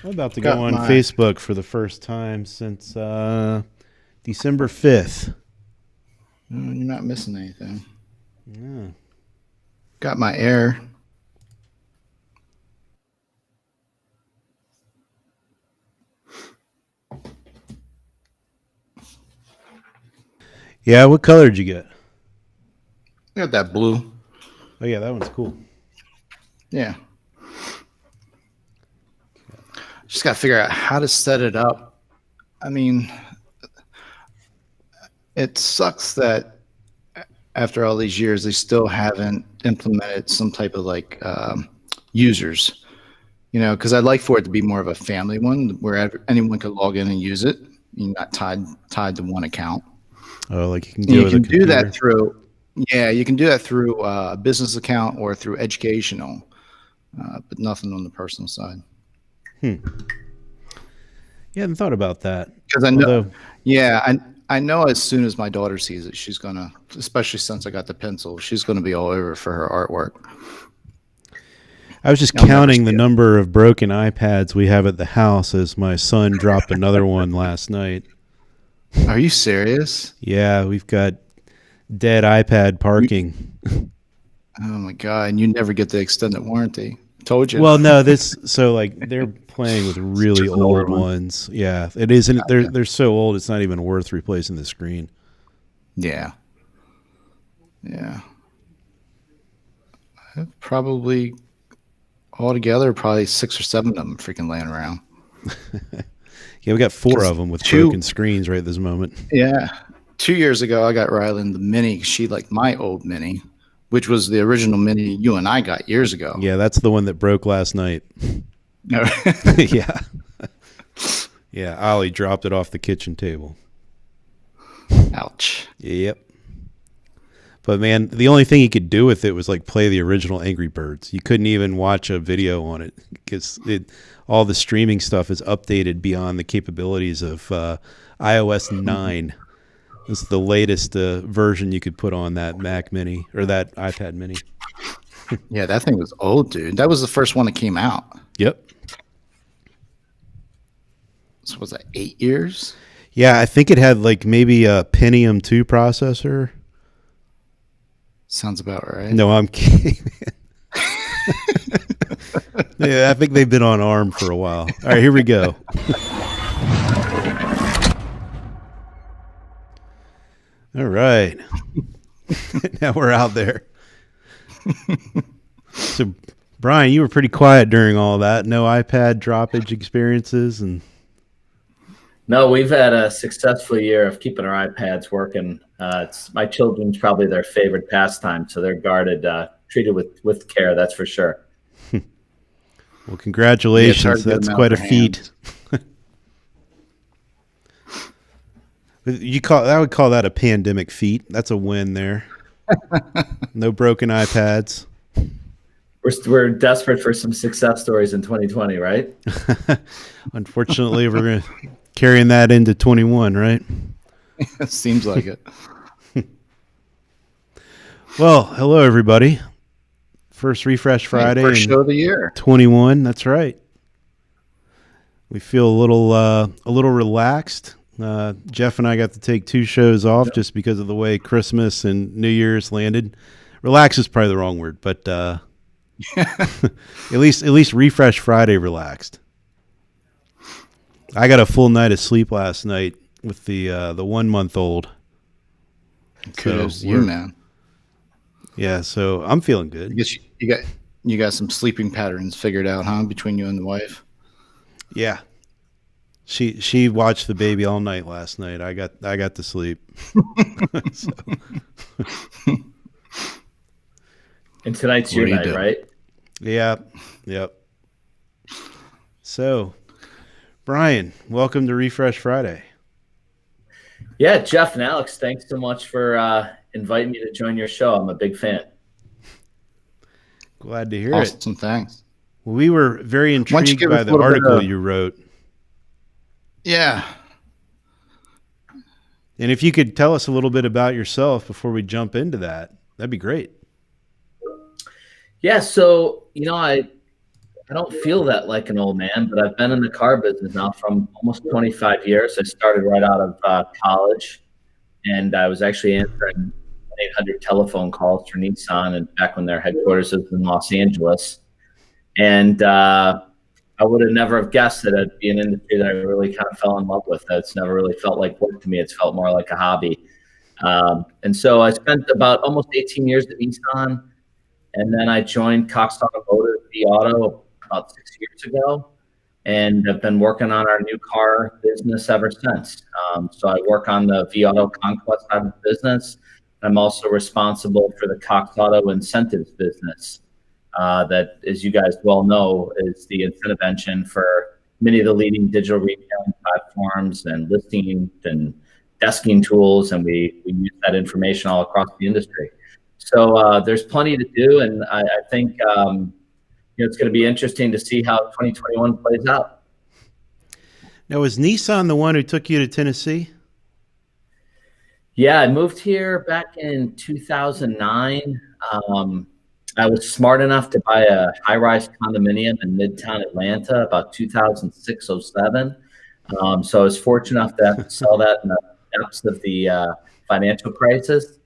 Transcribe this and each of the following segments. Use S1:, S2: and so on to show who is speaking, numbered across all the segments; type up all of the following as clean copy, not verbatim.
S1: I'm about to
S2: Got
S1: go on
S2: my
S1: Facebook for the first time since December 5th.
S2: You're not missing anything.
S1: Yeah.
S2: Got my air.
S1: Yeah, what color did you get?
S2: Got that blue.
S1: Oh, yeah, that one's cool.
S2: Yeah. Just got to figure out how to set it up. I mean, it sucks that after all these years, they still haven't implemented some type of like users, because I'd like for it to be more of a family one where anyone could log in and use it. You're not tied to one account.
S1: Oh, like you can
S2: And
S1: do
S2: you
S1: with a
S2: can do
S1: computer?
S2: that through, yeah, you can do that through a business account or through educational, but nothing on the personal side.
S1: Yeah, I hadn't thought about that.
S2: Because I know,
S1: Although,
S2: yeah, I know as soon as my daughter sees it, she's gonna, especially since I got the pencil, she's gonna be all over for her artwork.
S1: I was just
S2: I'll never
S1: counting the
S2: see it.
S1: number of broken iPads we have at the house as my son dropped another one last night.
S2: Are you serious?
S1: Yeah, we've got dead iPad parking.
S2: Oh my god! And you never get the extended warranty. Told you.
S1: Well, no, like they're playing with really
S2: Just an older
S1: old
S2: one.
S1: ones. Yeah, it isn't.
S2: Gotcha.
S1: They're so old. It's not even worth replacing the screen.
S2: Yeah. Yeah. Probably altogether, probably 6 or 7 of them freaking laying around.
S1: Yeah, we got 4
S2: 'Cause
S1: of them with
S2: two-
S1: broken screens right this moment.
S2: Yeah. 2 years ago, I got Rylan the Mini. She liked my old Mini, which was the original Mini you and I got years ago.
S1: Yeah, that's the one that broke last night. Yeah. Yeah, Ollie dropped it off the kitchen table.
S2: Ouch.
S1: Yep. But man, the only thing you could do with it was like play the original Angry Birds. You couldn't even watch a video on it because all the streaming stuff is updated beyond the capabilities of iOS 9. This is the latest version you could put on that Mac Mini or that iPad Mini.
S2: Yeah, that thing was old, dude. That was the first one that came out.
S1: Yep.
S2: So was that 8 years?
S1: Yeah, I think it had like maybe a Pentium 2 processor.
S2: Sounds about right.
S1: No, I'm kidding. Yeah, I think they've been on ARM for a while. All right, here we go. All right. Now we're out there. So, Brian, you were pretty quiet during all that. No iPad droppage experiences, and
S3: No, we've had a successful year of keeping our iPads working. It's my children's probably their favorite pastime, so they're guarded, treated with care. That's for sure.
S1: well, congratulations.
S2: Yeah,
S1: That's quite a feat. I would call that a pandemic feat. That's a win there. No broken iPads.
S3: We're desperate for some success stories in 2020, right?
S1: Unfortunately, we're carrying that into 21, right?
S2: Seems like it.
S1: Well, hello everybody. First Refresh Friday
S2: First
S1: in
S2: show of the year.
S1: 21. That's right. We feel a little relaxed. Jeff and I got to take 2 shows off just because of the way Christmas and New Year's landed. Relax is probably the wrong word, but at least Refresh Friday relaxed. I got a full night of sleep last night with the 1-month-old.
S2: Kudos to you,
S1: we're-
S2: man.
S1: Yeah, so I'm feeling
S2: I
S1: good.
S2: guess you got some sleeping patterns figured out, huh? Between you and the wife.
S1: Yeah. She watched the baby all night last night. I got to sleep. So,
S3: And tonight's
S2: What
S3: your
S2: are you
S3: night,
S2: doing?
S3: right?
S1: yeah. Yep. So, Brian, welcome to Refresh Friday.
S3: Yeah, Jeff and Alex, thanks so much for inviting me to join your show. I'm a big fan.
S1: Glad to hear it.
S2: Awesome, thanks.
S1: Well, we were very
S2: don't you
S1: intrigued
S2: give
S1: by
S2: us a
S1: the
S2: little bit
S1: article
S2: of-
S1: you wrote.
S2: Yeah.
S1: And if you could tell us a little bit about yourself before we jump into that, that'd be great.
S3: Yeah, so I don't feel that like an old man, but I've been in the car business now from almost 25 years. I started right out of college, and I was actually answering 800 telephone calls for Nissan, and back when their headquarters was in Los Angeles. And I would have never have guessed that it'd be an industry that I really kind of fell in love with. It's never really felt like work to me. It's felt more like a hobby. And so I spent about almost 18 years at Nissan, and then I joined Cox Automotive, vAuto, about 6 years ago, and I've been working on our new car business ever since. So I work on the vAuto Conquest side of the business. I'm also responsible for the Cox Auto Incentives business. That, as you guys well know, is the incentive engine for many of the leading digital retailing platforms and listing and desking tools, and we use that information all across the industry. So there's plenty to do, and I think it's going to be interesting to see how 2021 plays out.
S1: Now, was Nissan the one who took you to Tennessee?
S3: Yeah, I moved here back in 2009. I was smart enough to buy a high-rise condominium in Midtown Atlanta about 2006, 07. So I was fortunate enough to have to sell that in the depths of the financial crisis.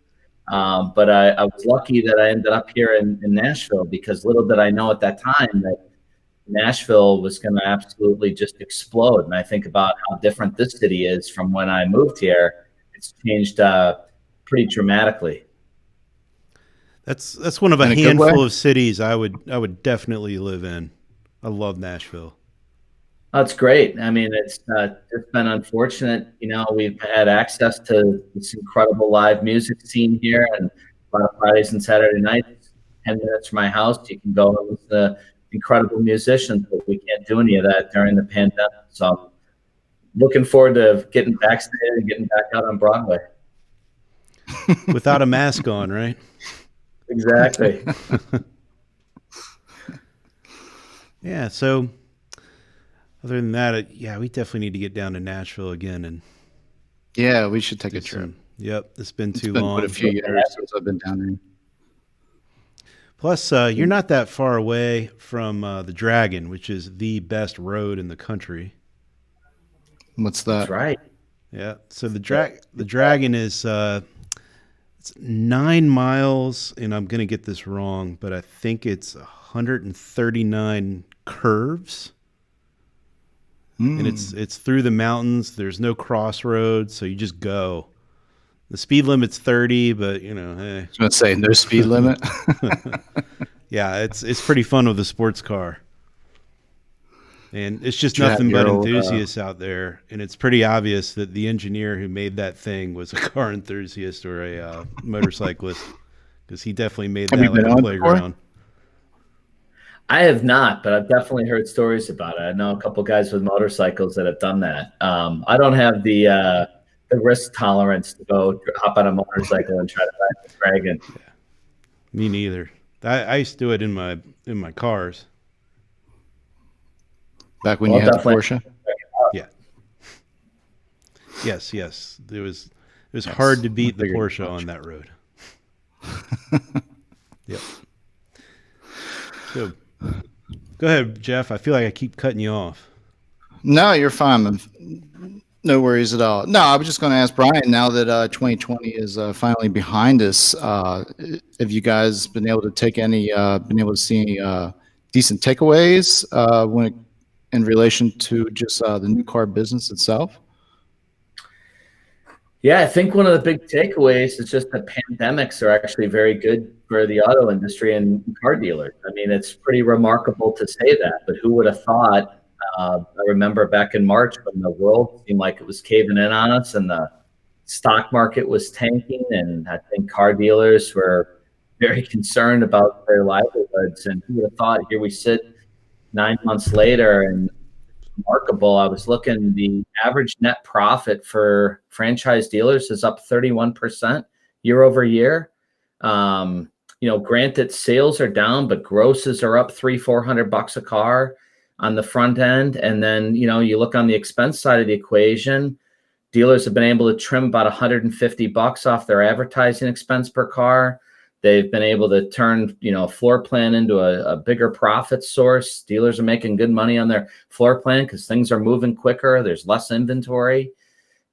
S3: But I was lucky that I ended up here in Nashville, because little did I know at that time that Nashville was going to absolutely just explode. And I think about how different this city is from when I moved here. It's changed pretty dramatically.
S1: That's one of a handful of cities I would definitely live in. I love Nashville.
S3: That's great. I mean, it's been unfortunate. We've had access to this incredible live music scene here, and a lot of Fridays and Saturday nights, 10 minutes from my house, you can go and listen to incredible musicians, but we can't do any of that during the pandemic. So I'm looking forward to getting vaccinated and getting back out on Broadway.
S1: Without a mask on, right?
S3: Exactly.
S1: Yeah. So other than that, we definitely need to get down to Nashville again. And
S2: yeah, we should take a trip.
S1: Yep. It's been too long.
S2: Quite a few years since I've been down there.
S1: Plus, you're not that far away from the Dragon, which is the best road in the country.
S2: What's that?
S3: That's right.
S1: Yeah. So the Dragon is it's 9 miles, and I'm going to get this wrong, but I think it's 139 curves. And it's through the mountains. There's no crossroads, so you just go. The speed limit's 30, but hey.
S2: I was going to say no speed limit.
S1: Yeah, it's pretty fun with a sports car. And it's just nothing but enthusiasts out there. And it's pretty obvious that the engineer who made that thing was a car enthusiast or a motorcyclist, because he definitely made that like a playground.
S3: I have not, but I've definitely heard stories about it. I know a couple guys with motorcycles that have done that. I don't have the risk tolerance to go hop on a motorcycle and try to ride the Dragon.
S1: Yeah. Me neither. I used to do it in my cars.
S2: Back when you had the Porsche?
S1: Yeah. Yes. It was hard to beat the Porsche on that road. Yep. So, go ahead, Jeff. I feel like I keep cutting you off.
S2: No, you're fine. No worries at all. No, I was just going to ask Brian, now that 2020 is finally behind us, have you guys been able to see any decent takeaways in relation to just the new car business itself?
S3: Yeah, I think one of the big takeaways is just that pandemics are actually very good for the auto industry and car dealers. I mean, it's pretty remarkable to say that, but who would have thought? I remember back in March when the world seemed like it was caving in on us and the stock market was tanking, and I think car dealers were very concerned about their livelihoods. And who would have thought? Here we sit 9 months later, and remarkable. I was looking, the average net profit for franchise dealers is up 31% year over year. Granted, sales are down, but grosses are up $300-400 a car on the front end. And then, you look on the expense side of the equation, dealers have been able to trim about $150 off their advertising expense per car. They've been able to turn, a floor plan into a bigger profit source. Dealers are making good money on their floor plan because things are moving quicker. There's less inventory.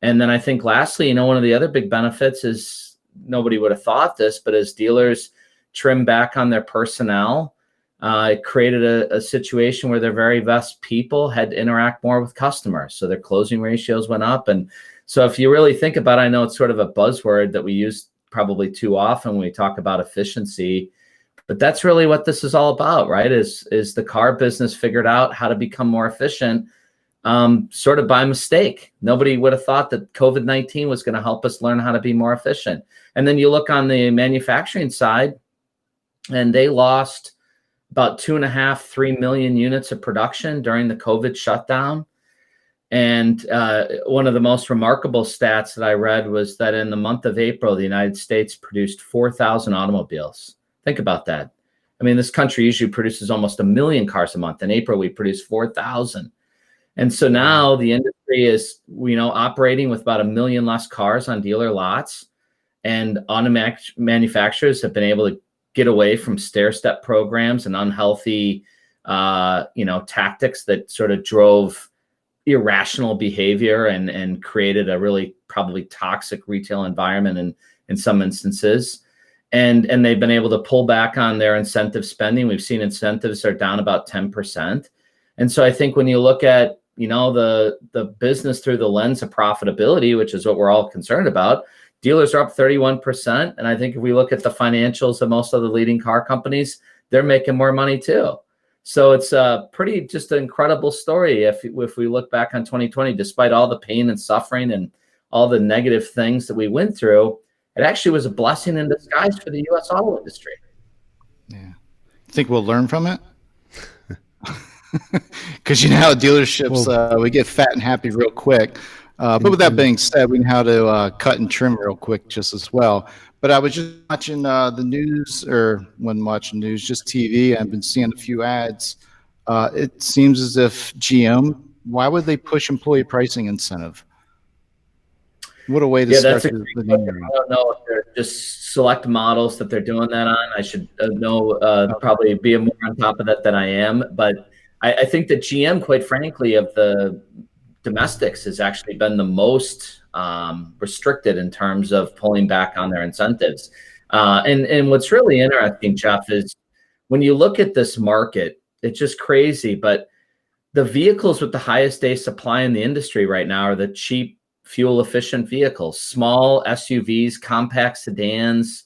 S3: And then I think lastly, one of the other big benefits is, nobody would have thought this, but as dealers trim back on their personnel, it created a situation where their very best people had to interact more with customers. So their closing ratios went up. And so if you really think about it, I know it's sort of a buzzword that we use probably too often when we talk about efficiency, but that's really what this is all about, right? Is the car business figured out how to become more efficient, sort of by mistake. Nobody would have thought that COVID-19 was going to help us learn how to be more efficient. And then you look on the manufacturing side, and they lost about 2.5, 3 million units of production during the COVID shutdown. And one of the most remarkable stats that I read was that in the month of April, the United States produced 4,000 automobiles. Think about that. I mean, this country usually produces almost 1 million cars a month. In April, we produced 4,000. And so now the industry is, operating with about 1 million less cars on dealer lots. And manufacturers have been able to get away from stair-step programs and unhealthy, tactics that sort of drove irrational behavior and created a really probably toxic retail environment in some instances. And they've been able to pull back on their incentive spending. We've seen incentives are down about 10%. And so I think when you look at, the business through the lens of profitability, which is what we're all concerned about, dealers are up 31%. And I think if we look at the financials of most of the leading car companies, they're making more money too. So it's a pretty just an incredible story. If we look back on 2020, despite all the pain and suffering and all the negative things that we went through, it actually was a blessing in disguise for the U.S. auto industry.
S2: Yeah. Think we'll learn from it? Because how dealerships, we get fat and happy real quick. But with that being said, we know how to cut and trim real quick just as well. But I was just watching the news, or when watching news, just TV. I've been seeing a few ads. It seems as if GM, why would they push employee pricing incentive? What a way to start the new year.
S3: I don't know if they're just select models that they're doing that on. I should know, probably be more on top of that than I am. But I think that GM, quite frankly, of the domestics has actually been the most restricted in terms of pulling back on their incentives. And what's really interesting, Jeff, is when you look at this market, it's just crazy. But the vehicles with the highest day supply in the industry right now are the cheap, fuel efficient vehicles, small SUVs, compact sedans.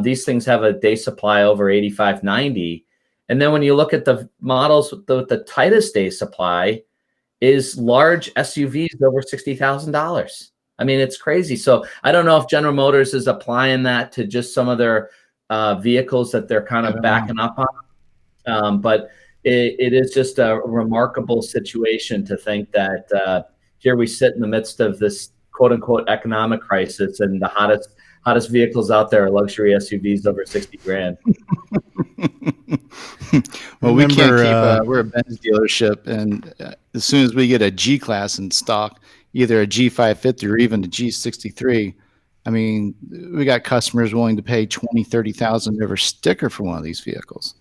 S3: These things have a day supply over 85, 90. And then when you look at the models with the tightest day supply is large SUVs over $60,000. I mean, it's crazy. So I don't know if General Motors is applying that to just some of their vehicles that they're kind of backing up on. But it is just a remarkable situation to think that here we sit in the midst of this quote unquote economic crisis, and the hottest vehicles out there are luxury SUVs over 60 grand.
S2: Well, we can't keep, we're a Benz dealership, and as soon as we get a G class in stock, either a G550 or even a G63, I mean, we got customers willing to pay $20,000-$30,000 over sticker for one of these vehicles.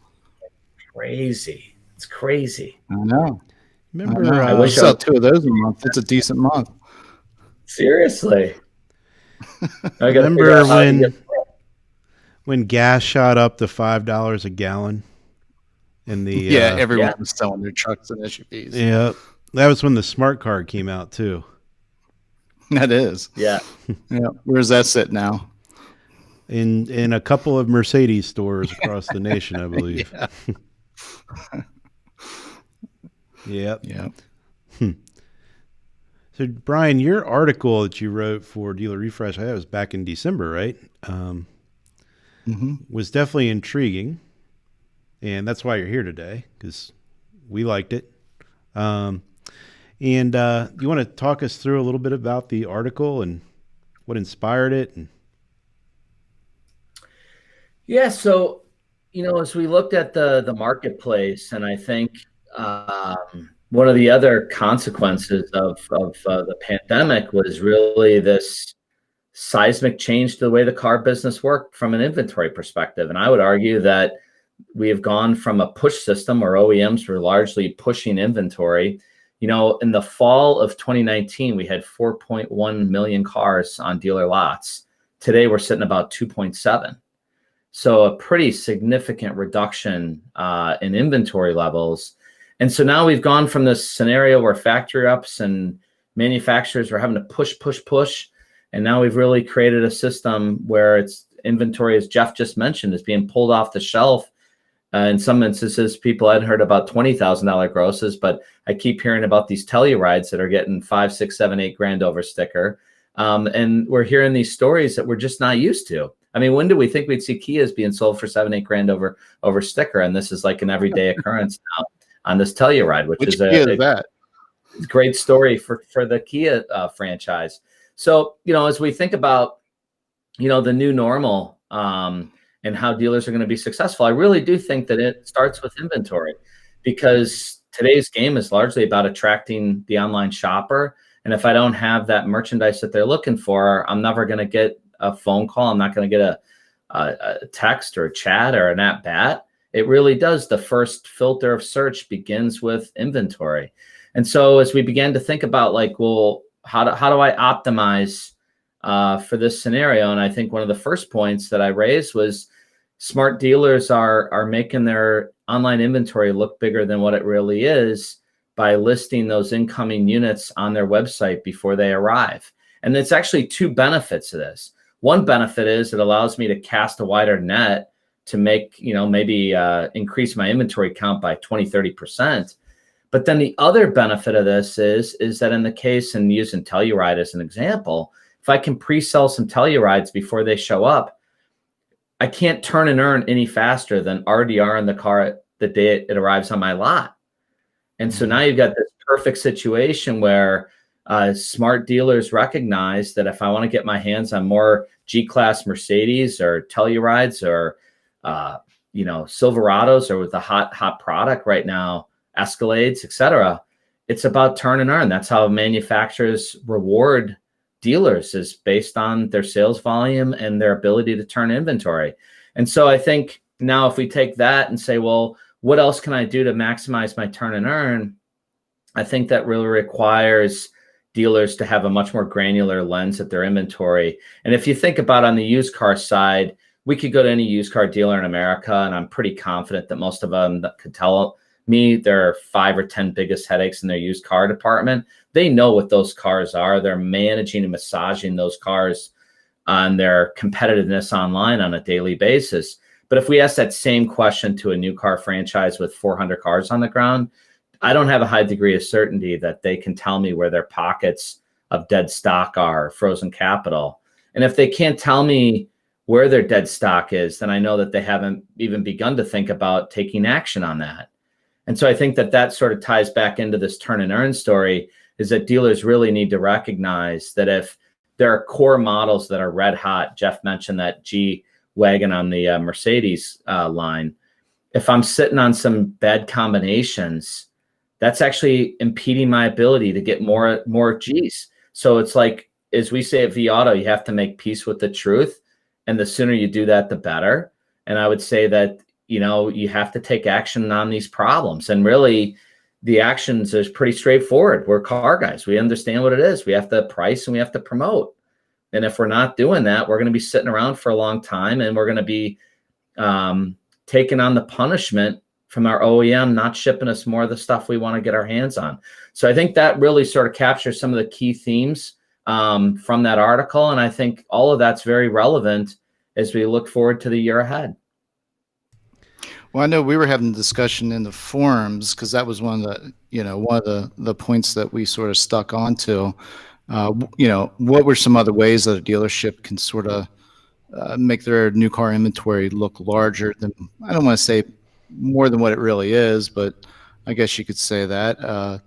S3: Crazy. It's crazy.
S2: I know.
S1: Remember,
S2: I wish I sell 2 of those a month. It's a decent month.
S3: Seriously.
S1: Remember when gas shot up to $5 a gallon?
S2: Everyone was selling their trucks and SUVs.
S1: Yeah, that was when the smart card came out too.
S2: That is.
S3: Yeah.
S2: Yeah. Where's that sit now?
S1: In a couple of Mercedes stores across the nation, I believe.
S2: Yeah.
S1: Yep. So, Brian, your article that you wrote for DealerRefresh, I think it was back in December, right? Was definitely intriguing. And that's why you're here today, because we liked it. And you want to talk us through a little bit about the article and what inspired it?
S3: Yeah, so, as we looked at the marketplace, and I think one of the other consequences of the pandemic was really this seismic change to the way the car business worked from an inventory perspective. And I would argue that we have gone from a push system where OEMs were largely pushing inventory. You know, in the fall of 2019, we had 4.1 million cars on dealer lots. Today, we're sitting about 2.7. So a pretty significant reduction in inventory levels. And so now we've gone from this scenario where factory ups and manufacturers were having to push. And now we've really created a system where it's inventory, as Jeff just mentioned, is being pulled off the shelf. In some instances, people had heard about $20,000 grosses, but I keep hearing about these Tellurides that are getting 5, 6, 7, 8 grand over sticker. And we're hearing these stories that we're just not used to. I mean, when do we think we'd see Kias being sold for 7, 8 grand over sticker? And this is like an everyday occurrence now on this Telluride, which is a great story for the Kia franchise. So, you know, as we think about, you know, the new normal and how dealers are going to be successful, I really do think that it starts with inventory, because today's game is largely about attracting the online shopper. And if I don't have that merchandise that they're looking for, I'm never going to get a phone call. I'm not going to get a text or a chat or an at bat. It really does. The first filter of search begins with inventory. And so as we began to think about, like, well, how do I optimize for this scenario? And I think one of the first points that I raised was smart dealers are making their online inventory look bigger than what it really is by listing those incoming units on their website before they arrive. And it's actually two benefits to this. One benefit is it allows me to cast a wider net to make, you know, maybe increase my inventory count by 20, 30%. But then the other benefit of this is that in the case, and using Telluride as an example, if I can pre-sell some Tellurides before they show up, I can't turn and earn any faster than RDR in the car the day it arrives on my lot. And so now you've got this perfect situation where smart dealers recognize that if I want to get my hands on more G-Class Mercedes or Tellurides or, you know, Silverados, or with the hot product right now, Escalades, etc., it's about turn and earn. That's how manufacturers reward dealers, is based on their sales volume and their ability to turn inventory. And so I think now if we take that and say, well, what else can I do to maximize my turn and earn? I think that really requires dealers to have a much more granular lens at their inventory. And if you think about on the used car side, we could go to any used car dealer in America, and I'm pretty confident that most of them that could tell me their 5 or 10 biggest headaches in their used car department. They know what those cars are. They're managing and massaging those cars on their competitiveness online on a daily basis. But if we ask that same question to a new car franchise with 400 cars on the ground, I don't have a high degree of certainty that they can tell me where their pockets of dead stock are, frozen capital. And if they can't tell me where their dead stock is, then I know that they haven't even begun to think about taking action on that. And so I think that sort of ties back into this turn and earn story, is that dealers really need to recognize that if there are core models that are red hot, Jeff mentioned that G-Wagon on the Mercedes line, if I'm sitting on some bad combinations, that's actually impeding my ability to get more G's. So it's like, as we say at vAuto, you have to make peace with the truth. And the sooner you do that, the better. And I would say that, you know, you have to take action on these problems. And really, the actions is pretty straightforward. We're car guys. We understand what it is. We have to price and we have to promote. And if we're not doing that, we're going to be sitting around for a long time, and we're going to be taking on the punishment from our OEM not shipping us more of the stuff we want to get our hands on. So I think that really sort of captures some of the key themes from that article. And I think all of that's very relevant as we look forward to the year ahead.
S2: Well, I know we were having a discussion in the forums, because that was one of the points that we sort of stuck onto. You know, what were some other ways that a dealership can sort of make their new car inventory look larger than, I don't want to say more than what it really is, but I guess you could say that.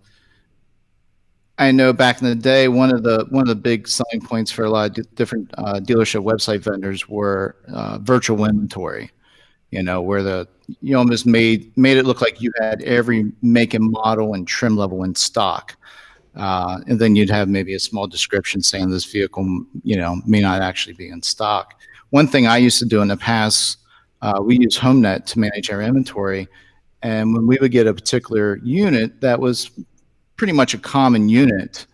S2: I know back in the day, one of the big selling points for a lot of different dealership website vendors were virtual inventory. You know, where you almost made it look like you had every make and model and trim level in stock. And then you'd have maybe a small description saying this vehicle, may not actually be in stock. One thing I used to do in the past, we use HomeNet to manage our inventory. And when we would get a particular unit that was pretty much a common unit,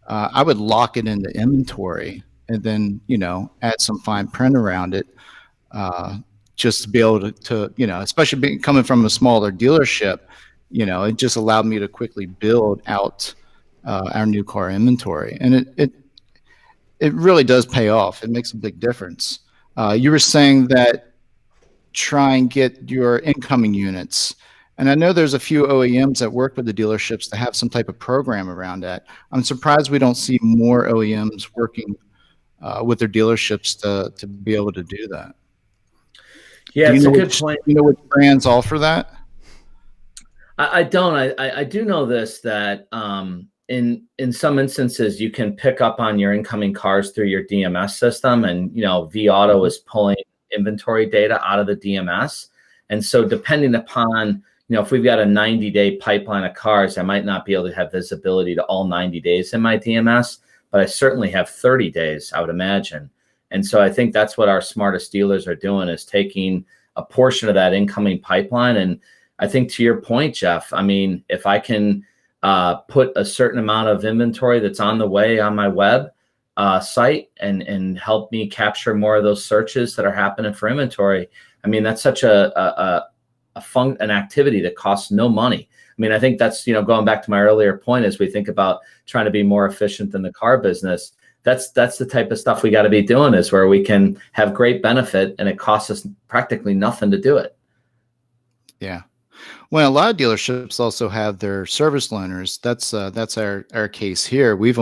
S2: I would lock it into inventory and then, add some fine print around it, just to be able to especially coming from a smaller dealership, it just allowed me to quickly build out our new car inventory. And it really does pay off. It makes a big difference. You were saying that try and get your incoming units. And I know there's a few OEMs that work with the dealerships to have some type of program around that. I'm surprised we don't see more OEMs working with their dealerships to be able to do that.
S3: Yeah, it's a good point.
S2: You know which brands offer that?
S3: I don't. I do know this, that in some instances you can pick up on your incoming cars through your DMS system, and vAuto is pulling inventory data out of the DMS. And so depending upon, if we've got a 90-day pipeline of cars, I might not be able to have visibility to all 90 days in my DMS, but I certainly have 30 days, I would imagine. And so I think that's what our smartest dealers are doing, is taking a portion of that incoming pipeline. And I think, to your point, Jeff, I mean, if I can put a certain amount of inventory that's on the way on my web site and help me capture more of those searches that are happening for inventory, I mean, that's such an activity that costs no money. I mean, I think that's, going back to my earlier point, as we think about trying to be more efficient in the car business, that's the type of stuff we got to be doing, is where we can have great benefit and it costs us practically nothing to do it.
S2: Yeah. Well, a lot of dealerships also have their service loaners. That's our case here. We've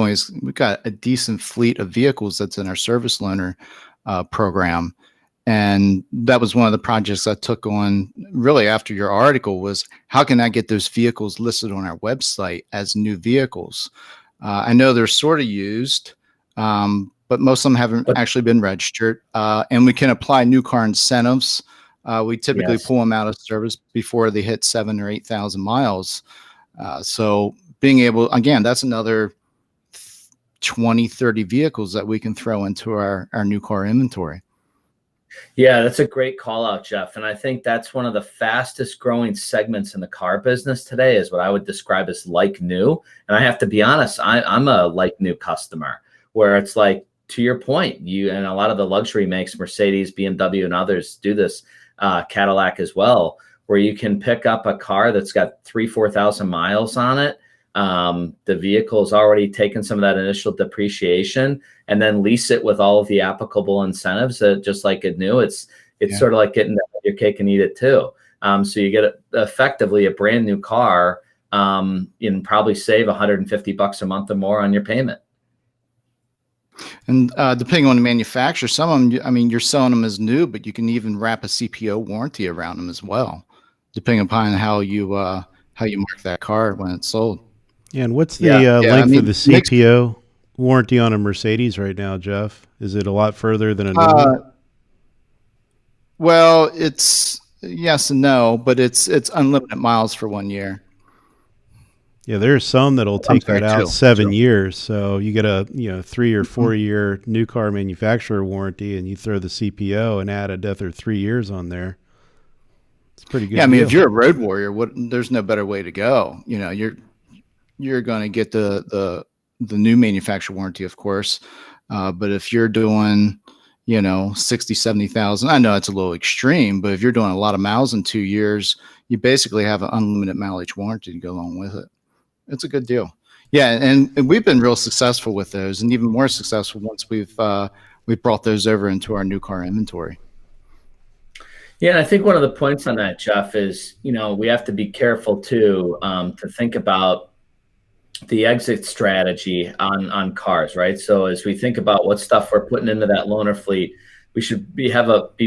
S2: got a decent fleet of vehicles that's in our service loaner program. And that was one of the projects I took on really after your article, was how can I get those vehicles listed on our website as new vehicles? I know they're sort of used, but most of them haven't actually been registered. And we can apply new car incentives. We typically pull them out of service before they hit 7,000 or 8,000 miles. So being able, again, that's another 20, 30 vehicles that we can throw into our new car inventory.
S3: Yeah, that's a great call out, Jeff. And I think that's one of the fastest growing segments in the car business today, is what I would describe as like new. And I have to be honest, I'm a like new customer, where it's like, to your point, and a lot of the luxury makes, Mercedes, BMW, and others do this, Cadillac as well, where you can pick up a car that's got 3,000-4,000 miles on it. The vehicle has already taken some of that initial depreciation, and then lease it with all of the applicable incentives, just like it new. It's sort of like getting to have your cake and eat it too. So you get effectively a brand new car, and probably save $150 a month or more on your payment.
S2: And depending on the manufacturer, some of them, I mean, you're selling them as new, but you can even wrap a CPO warranty around them as well, depending upon how you mark that car when it's sold.
S1: Yeah, and what's the length of the CPO warranty on a Mercedes right now, Jeff? Is it a lot further than a new one?
S2: Well, it's yes and no, but it's unlimited miles for 1 year.
S1: Yeah, there's some that'll take that out 7 years. So you get a 3 or 4 year new car manufacturer warranty, and you throw the CPO and add another 3 years on there. It's pretty good.
S2: Yeah, I mean, if you're a road warrior, there's no better way to go. You're going to get the new manufacturer warranty, of course. But if you're doing 60, 70,000, I know it's a little extreme, but if you're doing a lot of miles in 2 years, you basically have an unlimited mileage warranty to go along with it. It's a good deal. Yeah, and we've been real successful with those, and even more successful once we've brought those over into our new car inventory.
S3: Yeah, and I think one of the points on that, Jeff, is we have to be careful too, to think about the exit strategy on cars, right? So as we think about what stuff we're putting into that loaner fleet, we should be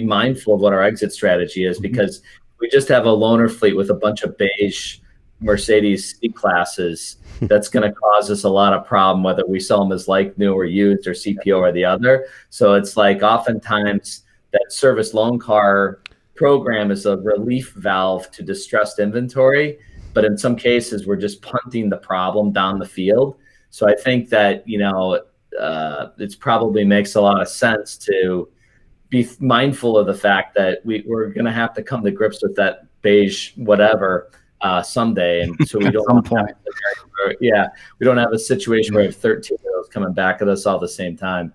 S3: mindful of what our exit strategy is, because we just have a loaner fleet with a bunch of beige Mercedes C-classes, that's going to cause us a lot of problem, whether we sell them as like new or used or CPO or the other. So it's like oftentimes that service loan car program is a relief valve to distressed inventory. But in some cases, we're just punting the problem down the field. So I think that, it's probably makes a lot of sense to be mindful of the fact that we're going to have to come to grips with that beige whatever someday. And so we
S2: At
S3: don't
S2: some
S3: want to
S2: point.
S3: we don't have a situation where we have 13 of those coming back at us all at the same time.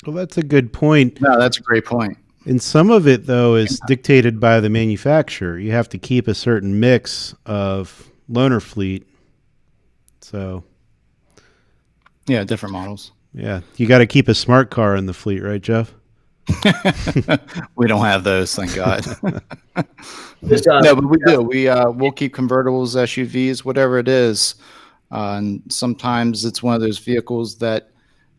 S1: Well, that's a good point.
S2: No, that's a great point.
S1: And some of it, though, is dictated by the manufacturer. You have to keep a certain mix of loaner fleet. So,
S2: Yeah, different models.
S1: yeah, you got to keep a smart car in the fleet, right, Jeff?
S2: We don't have those, thank God.
S3: Just,
S2: No, but we do. We'll keep convertibles, SUVs, whatever it is. And sometimes it's one of those vehicles that,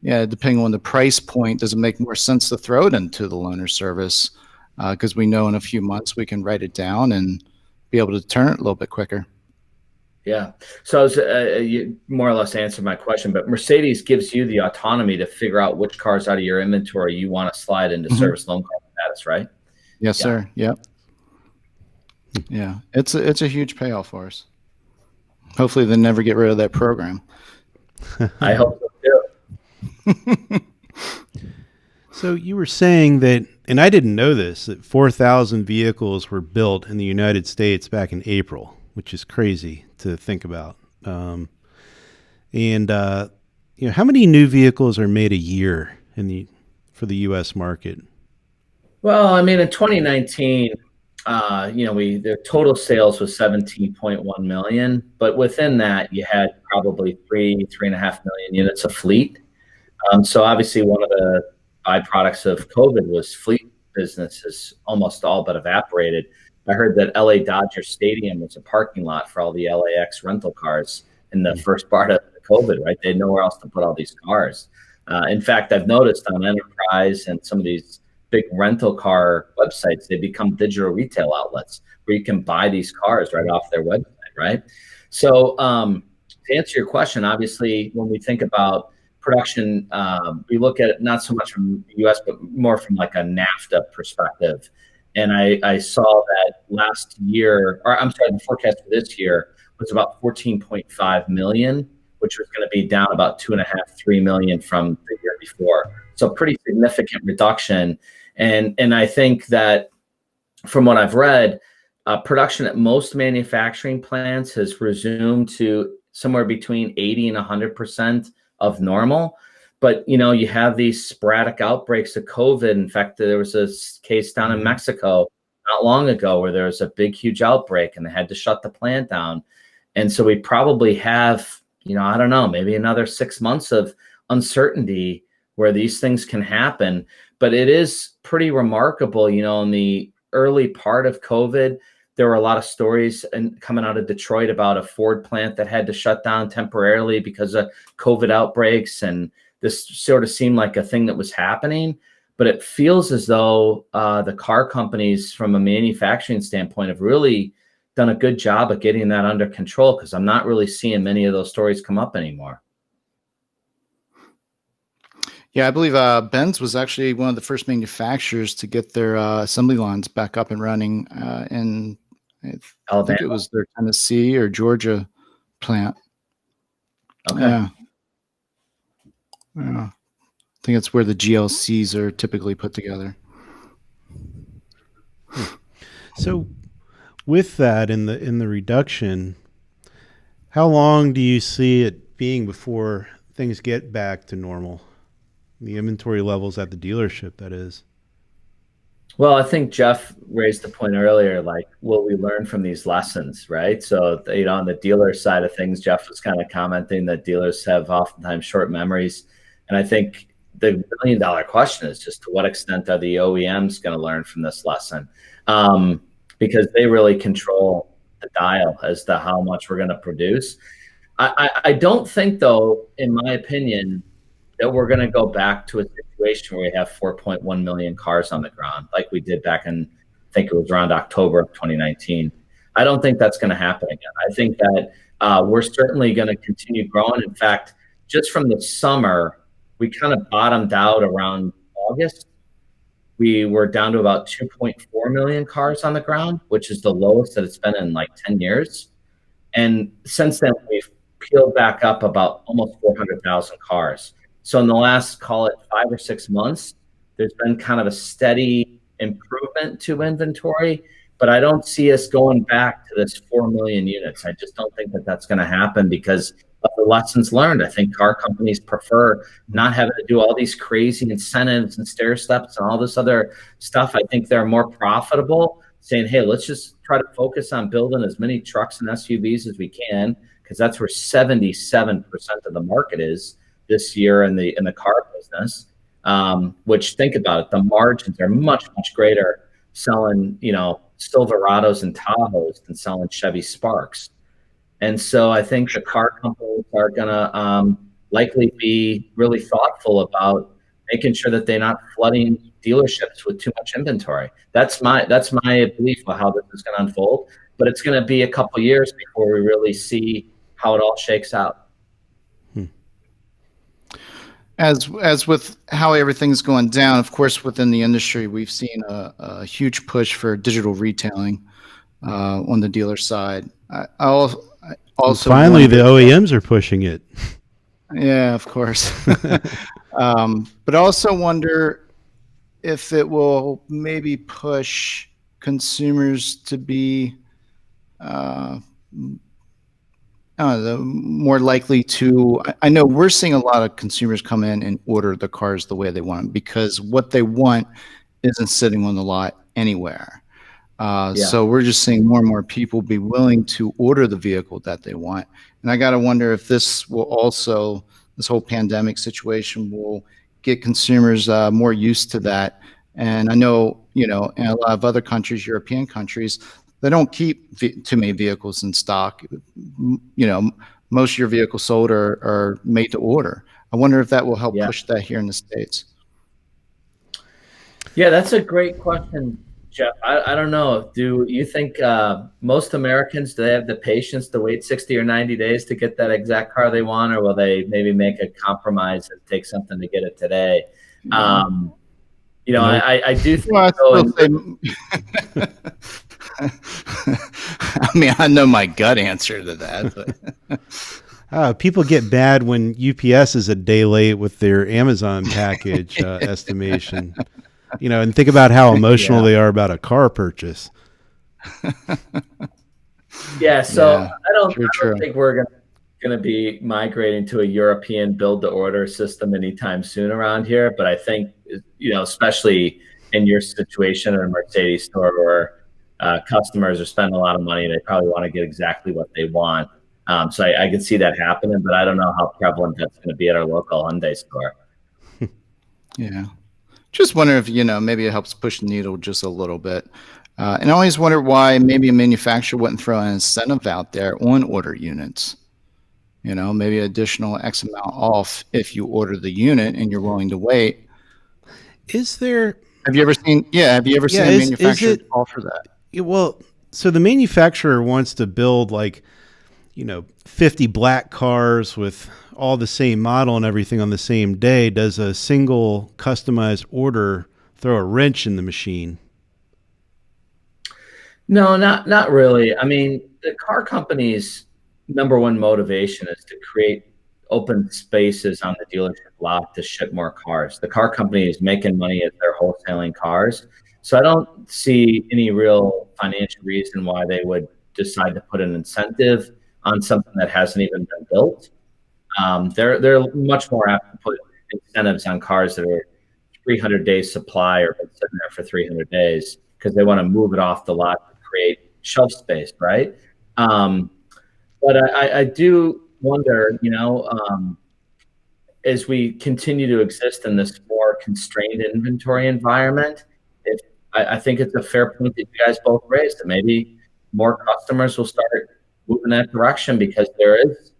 S2: depending on the price point, does it make more sense to throw it into the loaner service? Because we know in a few months we can write it down and be able to turn it a little bit quicker.
S3: Yeah. So I was, you more or less answered my question, but Mercedes gives you the autonomy to figure out which cars out of your inventory you want to slide into service loan car status, right?
S2: Yes, sir. Yep. Yeah. It's a huge payoff for us. Hopefully they never get rid of that program.
S3: I hope so too.
S1: So you were saying that, and I didn't know this, that 4,000 vehicles were built in the United States back in April, which is crazy to think about. How many new vehicles are made a year for the U.S. market?
S3: Well, I mean, in 2019, their total sales was 17.1 million, but within that, you had probably 3.5 million units of fleet. So obviously, one of the byproducts of COVID was fleet business has almost all but evaporated. I heard that LA Dodger Stadium was a parking lot for all the LAX rental cars in the first part of COVID, right? They had nowhere else to put all these cars. In fact, I've noticed on Enterprise and some of these big rental car websites, they become digital retail outlets where you can buy these cars right off their website, right? So to answer your question, obviously, when we think about production, we look at it not so much from the U.S., but more from like a NAFTA perspective. And I saw that last year, or I'm sorry, the forecast for this year was about 14.5 million, which was going to be down about 2.5, 3 million from the year before. So pretty significant reduction. And I think that from what I've read, production at most manufacturing plants has resumed to somewhere between 80 and 100% of normal. But, you have these sporadic outbreaks of COVID. In fact, there was a case down in Mexico not long ago where there was a big, huge outbreak and they had to shut the plant down. And so we probably have, I don't know, maybe another 6 months of uncertainty where these things can happen. But it is pretty remarkable, in the early part of COVID, there were a lot of stories coming out of Detroit about a Ford plant that had to shut down temporarily because of COVID outbreaks. And this sort of seemed like a thing that was happening. But it feels as though the car companies, from a manufacturing standpoint, have really done a good job of getting that under control, because I'm not really seeing many of those stories come up anymore.
S2: Yeah, I believe Benz was actually one of the first manufacturers to get their assembly lines back up and running in, I think it was their Tennessee or Georgia plant.
S3: Okay.
S2: Yeah. I think it's where the GLCs are typically put together.
S1: So with that in the reduction, how long do you see it being before things get back to normal? The inventory levels at the dealership, that is.
S3: Well, I think Jeff raised the point earlier, like, will we learn from these lessons, right? So, on the dealer side of things, Jeff was kind of commenting that dealers have oftentimes short memories. And I think the million-dollar question is just to what extent are the OEMs going to learn from this lesson? Because they really control the dial as to how much we're going to produce. I don't think, though, in my opinion, that we're going to go back to a situation where we have 4.1 million cars on the ground like we did back in, I think it was around October of 2019. I don't think that's going to happen again. I think that we're certainly going to continue growing. In fact, just from the summer, we kind of bottomed out around August. We were down to about 2.4 million cars on the ground, which is the lowest that it's been in like 10 years. And since then, we've peeled back up about almost 400,000 cars. So in the last, call it 5 or 6 months, there's been kind of a steady improvement to inventory, but I don't see us going back to this 4 million units. I just don't think that that's going to happen because of the lessons learned. I think car companies prefer not having to do all these crazy incentives and stair steps and all this other stuff. I think they're more profitable saying, hey, let's just try to focus on building as many trucks and SUVs as we can, because that's where 77% of the market is this year in the car business. Which, think about it, the margins are much, much greater selling, Silverados and Tahoes than selling Chevy Sparks. And so I think the car companies are going to likely be really thoughtful about making sure that they're not flooding dealerships with too much inventory. That's my belief of how this is going to unfold. But it's going to be a couple years before we really see how it all shakes out.
S2: As with how everything's going down, of course, within the industry, we've seen a huge push for digital retailing on the dealer side. I also
S1: finally, the OEMs are pushing it.
S2: Yeah, of course. But I also wonder if it will maybe push consumers to be more likely to. I know we're seeing a lot of consumers come in and order the cars the way they want them because what they want isn't sitting on the lot anywhere. So we're just seeing more and more people be willing to order the vehicle that they want. And I got to wonder if this whole pandemic situation will get consumers more used to that. And I know, in a lot of other countries, European countries, they don't keep too many vehicles in stock. Most of your vehicles sold are made to order. I wonder if that will help push that here in the States.
S3: Yeah, that's a great question, Jeff. I don't know. Do you think most Americans, do they have the patience to wait 60 or 90 days to get that exact car they want, or will they maybe make a compromise and take something to get it today? I do think
S2: I mean, I know my gut answer to that. But.
S1: People get mad when UPS is a day late with their Amazon package estimation. And think about how emotional they are about a car purchase.
S3: Yeah, so I don't think we're going to be migrating to a European build-to-order system anytime soon around here. But I think, especially in your situation in a Mercedes store where customers are spending a lot of money, they probably want to get exactly what they want. So I can see that happening, but I don't know how prevalent that's going to be at our local Hyundai store.
S2: Yeah. Just wonder if, maybe it helps push the needle just a little bit. And I always wonder why maybe a manufacturer wouldn't throw an incentive out there on order units. Maybe additional X amount off if you order the unit and you're willing to wait.
S1: Is there?
S2: Have you ever seen a manufacturer offer that?
S1: Well, so the manufacturer wants to build 50 black cars with all the same model and everything on the same day. Does a single customized order throw a wrench in the machine?
S3: No, not really. I mean, the car company's number one motivation is to create open spaces on the dealership lot to ship more cars. The car company is making money as they're wholesaling cars. So I don't see any real financial reason why they would decide to put an incentive on something that hasn't even been built. They're much more apt to put incentives on cars that are 300 days supply or been sitting there for 300 days because they want to move it off the lot to create shelf space, right? But I do wonder, as we continue to exist in this more constrained inventory environment, I think it's a fair point that you guys both raised, that maybe more customers will start moving that direction because there is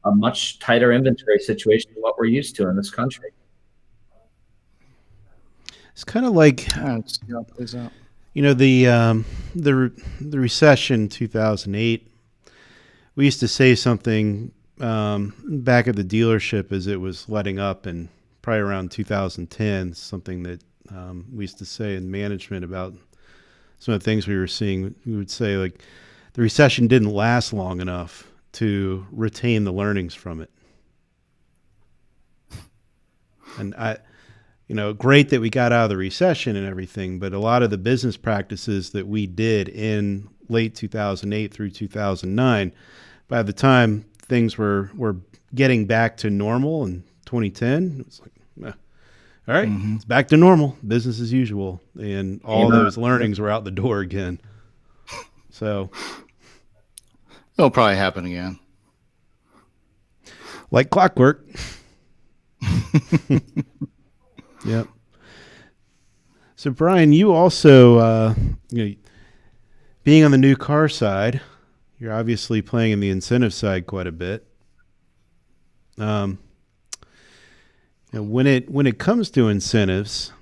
S3: a much tighter inventory situation than what we're used to in this country.
S1: It's kind of like, the recession 2008. We used to say something back at the dealership as it was letting up, and probably around 2010, something that we used to say in management about some of the things we were seeing. We would say, the recession didn't last long enough to retain the learnings from it. And great that we got out of the recession and everything, but a lot of the business practices that we did in late 2008 through 2009, by the time things were getting back to normal in 2010, it was like, all right, it's back to normal, business as usual. And all those learnings were out the door again. So
S2: it'll probably happen again.
S1: Like clockwork. Yep. So Brian, you also, being on the new car side, you're obviously playing in the incentive side quite a bit. When it comes to incentives,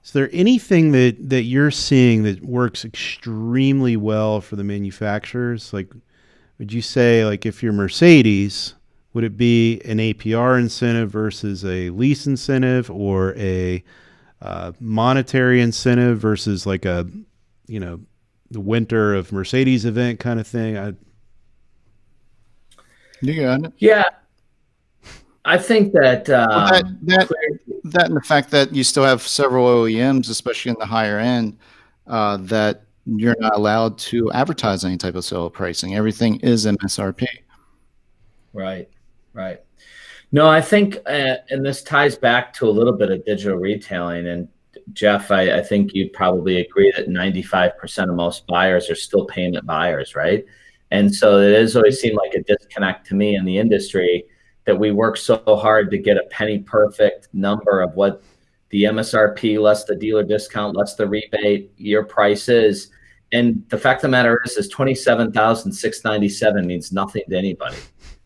S1: is there anything that you're seeing that works extremely well for the manufacturers? Like, would you say, like, if you're Mercedes, would it be an APR incentive versus a lease incentive, or a monetary incentive versus like a, the winter of Mercedes event kind of thing?
S2: You got it.
S3: Yeah. I think that,
S2: that and the fact that you still have several OEMs, especially in the higher end, that you're not allowed to advertise any type of sale pricing. Everything is MSRP.
S3: Right. No, I think, and this ties back to a little bit of digital retailing. And Jeff, I think you'd probably agree that 95% of most buyers are still payment buyers, right? And so it has always seemed like a disconnect to me in the industry that we work so hard to get a penny perfect number of what the MSRP less the dealer discount less the rebate your price is. And the fact of the matter is $27,697 means nothing to anybody.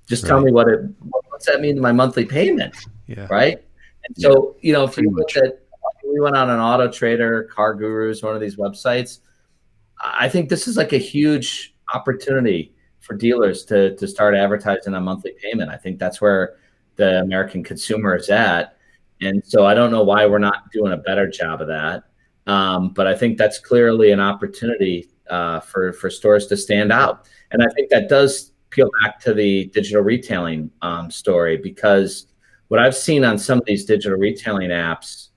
S3: Just tell me what's that mean to my monthly payment?
S1: Yeah.
S3: Right. And so, if you look at, we went on an Auto Trader, Car Gurus, one of these websites, I think this is like a huge opportunity for dealers to start advertising on monthly payment. I think that's where the American consumer is at. And so I don't know why we're not doing a better job of that. But I think that's clearly an opportunity for stores to stand out. And I think that does peel back to the digital retailing story, because what I've seen on some of these digital retailing apps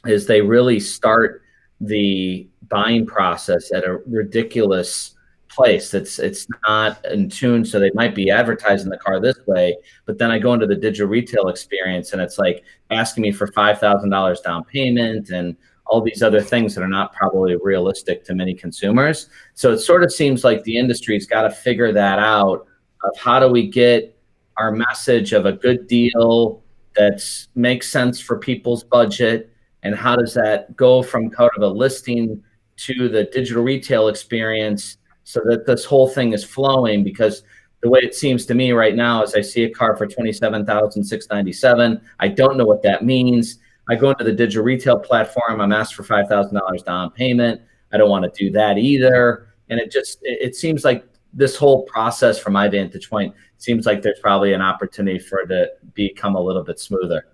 S3: is they really start the buying process at a ridiculous place. It's not in tune. So they might be advertising the car this way, but then I go into the digital retail experience and it's like asking me for $5,000 down payment and all these other things that are not probably realistic to many consumers. So it sort of seems like the industry's got to figure that out, of how do we get our message of a good deal that makes sense for people's budget, and how does that go from kind of a listing to the digital retail experience so that this whole thing is flowing. Because the way it seems to me right now is I see a car for $27,697. I don't know what that means. I go into the digital retail platform. I'm asked for $5,000 down payment. I don't want to do that either. And it seems like this whole process, from my vantage point, seems like there's probably an opportunity for it to become a little bit smoother.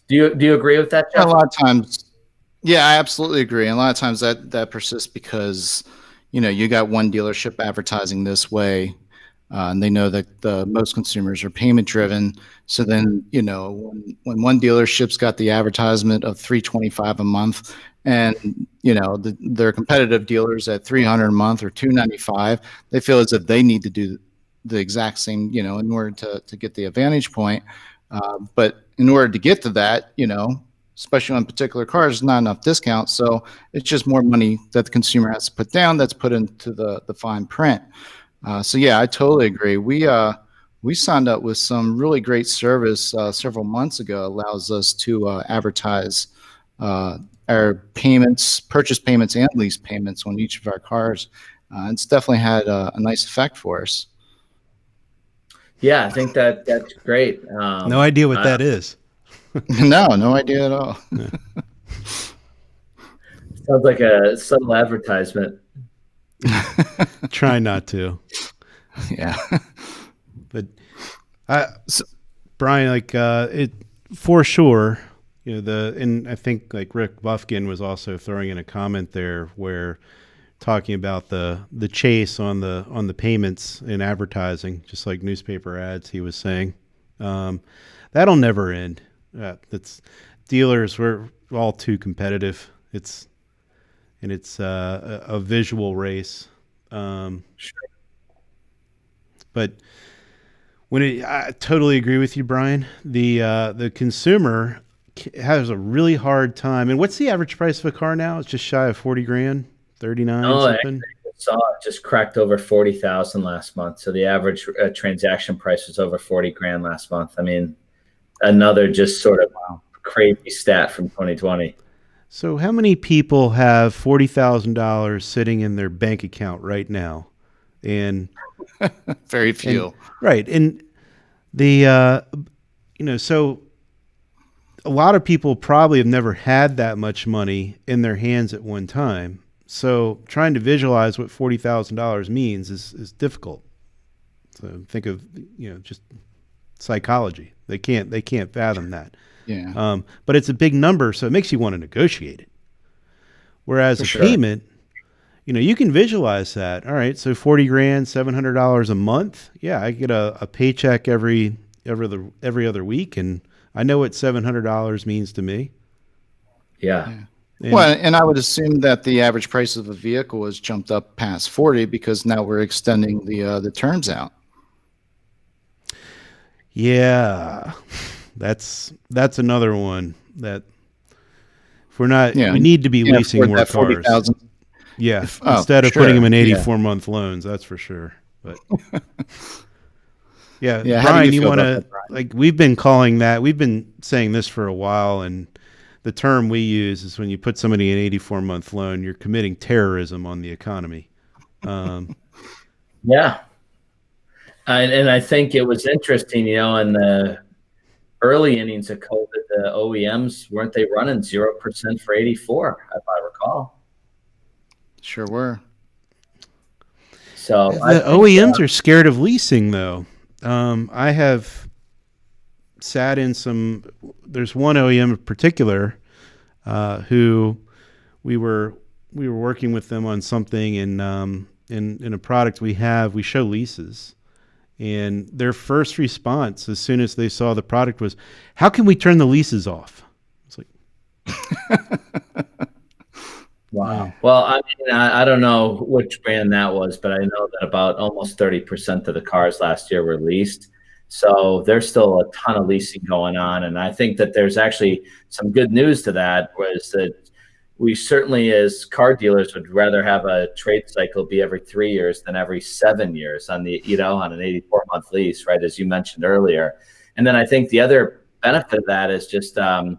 S3: Do you agree with that, Jeff?
S2: A lot of times, yeah, I absolutely agree. And a lot of times that persists because, you got one dealership advertising this way, and they know that most consumers are payment driven. So then, when one dealership's got the advertisement of $325 a month, and their competitive dealers at $300 a month or $295, they feel as if they need to do the exact same, in order to get the advantage point. But in order to get to that, especially on particular cars, not enough discount. So it's just more money that the consumer has to put down that's put into the fine print. So yeah, I totally agree. We signed up with some really great service several months ago. Allows us to advertise our payments, purchase payments and lease payments on each of our cars. It's definitely had a nice effect for us.
S3: Yeah, I think that's great.
S1: No idea what that is.
S2: No idea at all.
S1: Yeah.
S3: Sounds like a subtle advertisement.
S1: Try not to.
S2: Yeah.
S1: But Brian, it for sure, and I think like Rick Buffkin was also throwing in a comment there where talking about the chase on the payments in advertising, just like newspaper ads. He was saying that'll never end. It's dealers. We're all too competitive. It's a visual race.
S3: Sure.
S1: But I totally agree with you, Brian. The consumer has a really hard time. And what's the average price of a car now? It's just shy of 40 grand, 39 something.
S3: I saw it just cracked over 40,000 last month. So the average transaction price was over 40 grand last month. I mean, another just sort of crazy stat from 2020.
S1: So how many people have $40,000 sitting in their bank account right now? And
S2: very few.
S1: Right. And the, so a lot of people probably have never had that much money in their hands at one time. So trying to visualize what $40,000 means is difficult. So think of, just psychology. They can't fathom that.
S2: Yeah.
S1: But it's a big number, so it makes you want to negotiate it. Whereas
S2: For
S1: a
S2: sure.
S1: payment, you can visualize that. All right, so 40 grand, $700 a month. Yeah, I get a paycheck every other week, and I know what $700 means to me.
S3: Yeah.
S2: Well, and I would assume that the average price of a vehicle has jumped up past 40 because now we're extending the terms out.
S1: Yeah, that's another one that if we're not, we need to be leasing more cars.
S2: 40,000.
S1: Yeah, instead of putting them in 84-month loans, that's for sure. But yeah, Brian, you want to we've been saying this for a while, and the term we use is when you put somebody in an 84-month loan, you're committing terrorism on the economy.
S3: Yeah. And I think it was interesting, in the early innings of COVID, the OEMs, weren't they running 0% for 84, if I recall?
S2: Sure were.
S3: So
S1: the OEMs are scared of leasing, though. I have sat in there's one OEM in particular who we were working with them on something in a product we show leases. And their first response, as soon as they saw the product, was, "How can we turn the leases off?" It's like,
S3: wow. Well, I mean, I don't know which brand that was, but I know that about almost 30% of the cars last year were leased. So there's still a ton of leasing going on. And I think that there's actually some good news to that, was that we certainly, as car dealers, would rather have a trade cycle be every 3 years than every 7 years on on an 84-month lease, right? As you mentioned earlier. And then I think the other benefit of that is just, the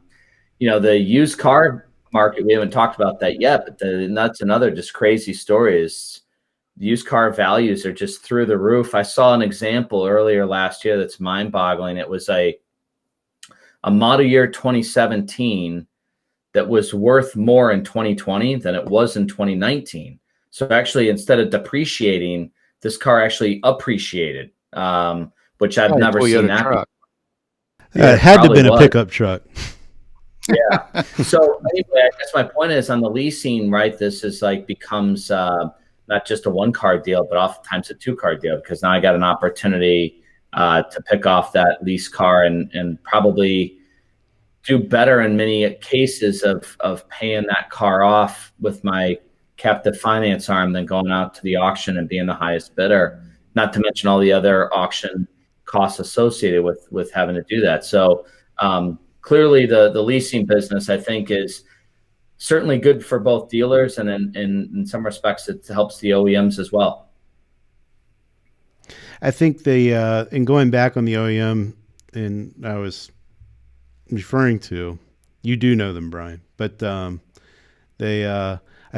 S3: used car market. We haven't talked about that yet, but that's another just crazy story. Is used car values are just through the roof. I saw an example earlier last year that's mind-boggling. It was a model year 2017 that was worth more in 2020 than it was in 2019. So actually, instead of depreciating, this car actually appreciated, which I've never seen that before.
S1: It had to have been a pickup truck.
S3: Yeah. So anyway, I guess my point is on the leasing, right? This is becomes not just a one-car deal, but oftentimes a two-car deal, because now I got an opportunity to pick off that lease car and probably do better in many cases of paying that car off with my captive finance arm than going out to the auction and being the highest bidder, not to mention all the other auction costs associated with having to do that. So clearly the leasing business, I think, is certainly good for both dealers, and in some respects it helps the OEMs as well.
S1: I think in going back on the OEM, and I was referring to, you do know them, Brian, but I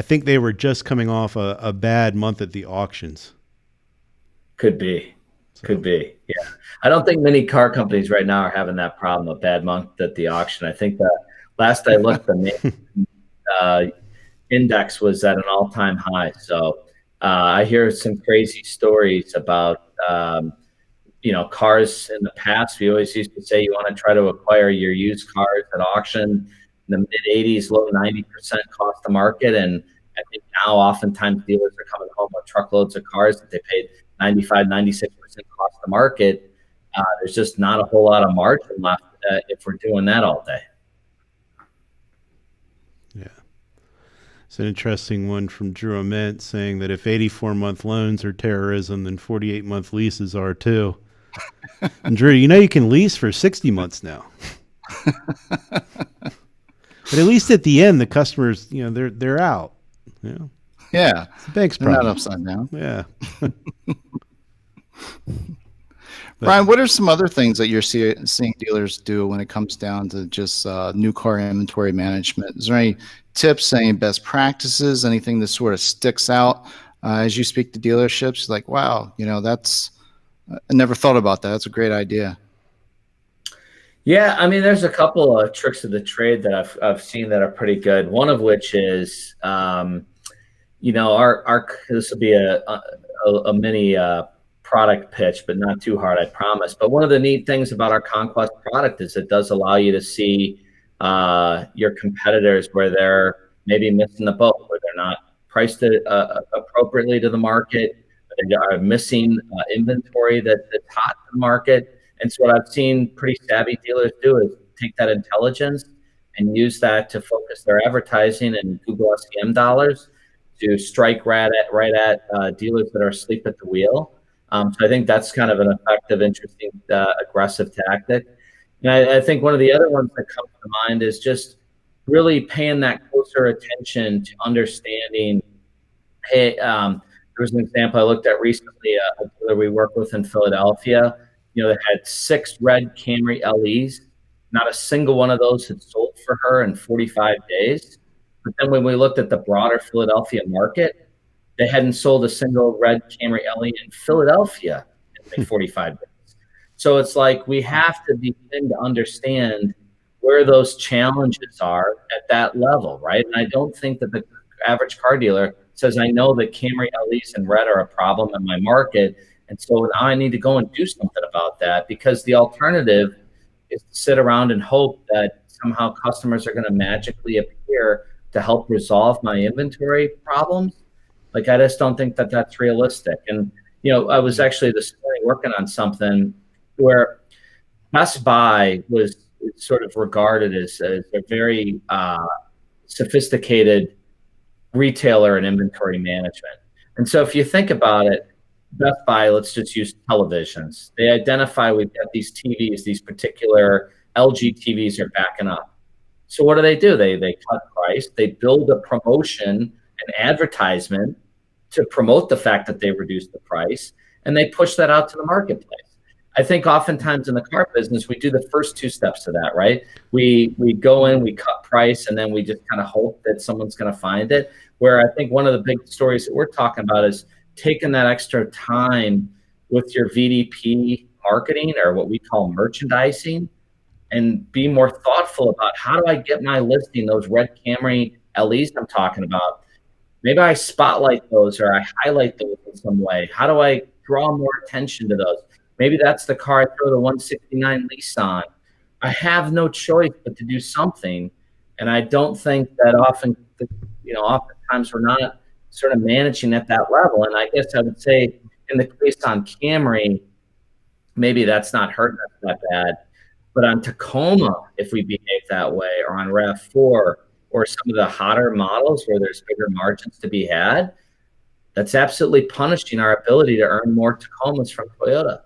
S1: think they were just coming off a bad month at the auctions.
S3: Could be. Yeah. I don't think many car companies right now are having that problem, a bad month at the auction. I think that last I looked, the index was at an all-time high. So I hear some crazy stories about cars in the past. We always used to say you want to try to acquire your used cars at auction in the mid 80s, low 90% cost to market. And I think now oftentimes dealers are coming home with truckloads of cars that they paid 95, 96% cost of the market. There's just not a whole lot of margin left if we're doing that all day.
S1: Yeah. It's an interesting one from Drew Ament saying that if 84-month loans are terrorism, then 48-month leases are too. And Drew, you can lease for 60 months now. But at least at the end, the customers, they're out.
S2: Yeah.
S1: It's the bank's
S2: They're
S1: problem.
S2: not upside down.
S1: Yeah.
S2: Brian, what are some other things that you're seeing dealers do when it comes down to just new car inventory management? Is there any tips, any best practices, anything that sort of sticks out as you speak to dealerships? Like, wow, I never thought about that. That's a great idea.
S3: Yeah, I mean, there's a couple of tricks of the trade that I've seen that are pretty good. One of which is, our this will be a mini product pitch, but not too hard, I promise. But one of the neat things about our Conquest product is it does allow you to see your competitors where they're maybe missing the boat, where they're not priced appropriately to the market, they are missing inventory that's hot to the market. And so what I've seen pretty savvy dealers do is take that intelligence and use that to focus their advertising and Google SEM dollars to strike right at dealers that are asleep at the wheel. So I think that's kind of an effective, interesting, aggressive tactic. And I think one of the other ones that comes to mind is just really paying that closer attention to understanding, hey, there was an example I looked at recently, a dealer we work with in Philadelphia, that had 6 red Camry LEs. Not a single one of those had sold for her in 45 days. But then when we looked at the broader Philadelphia market, they hadn't sold a single red Camry LE in Philadelphia in 45 days. So it's like we have to begin to understand where those challenges are at that level, right? And I don't think that the average car dealer says, I know that Camry LEs in red are a problem in my market, and so now I need to go and do something about that, because the alternative is to sit around and hope that somehow customers are going to magically appear to help resolve my inventory problems. Like, I just don't think that that's realistic. And, I was actually this morning working on something where Best Buy was sort of regarded as a very sophisticated retailer in inventory management. And so if you think about it, Best Buy, let's just use televisions. They identify we've got these TVs, these particular LG TVs are backing up. So what do? They cut price. They build a promotion, an advertisement to promote the fact that they reduced the price, and they push that out to the marketplace. I think oftentimes in the car business, we do the first 2 steps to that, right? We go in, we cut price, and then we just kind of hope that someone's going to find it. Where I think one of the big stories that we're talking about is taking that extra time with your VDP marketing, or what we call merchandising, and be more thoughtful about how do I get my listing, those red Camry LEs I'm talking about. Maybe I spotlight those, or I highlight those in some way. How do I draw more attention to those? Maybe that's the car I throw the 169 lease on. I have no choice but to do something. And I don't think that oftentimes we're not sort of managing at that level. And I guess I would say in the case on Camry, maybe that's not hurting us that bad. But on Tacoma, if we behave that way, or on RAV4, or some of the hotter models where there's bigger margins to be had, that's absolutely punishing our ability to earn more Tacomas from Toyota.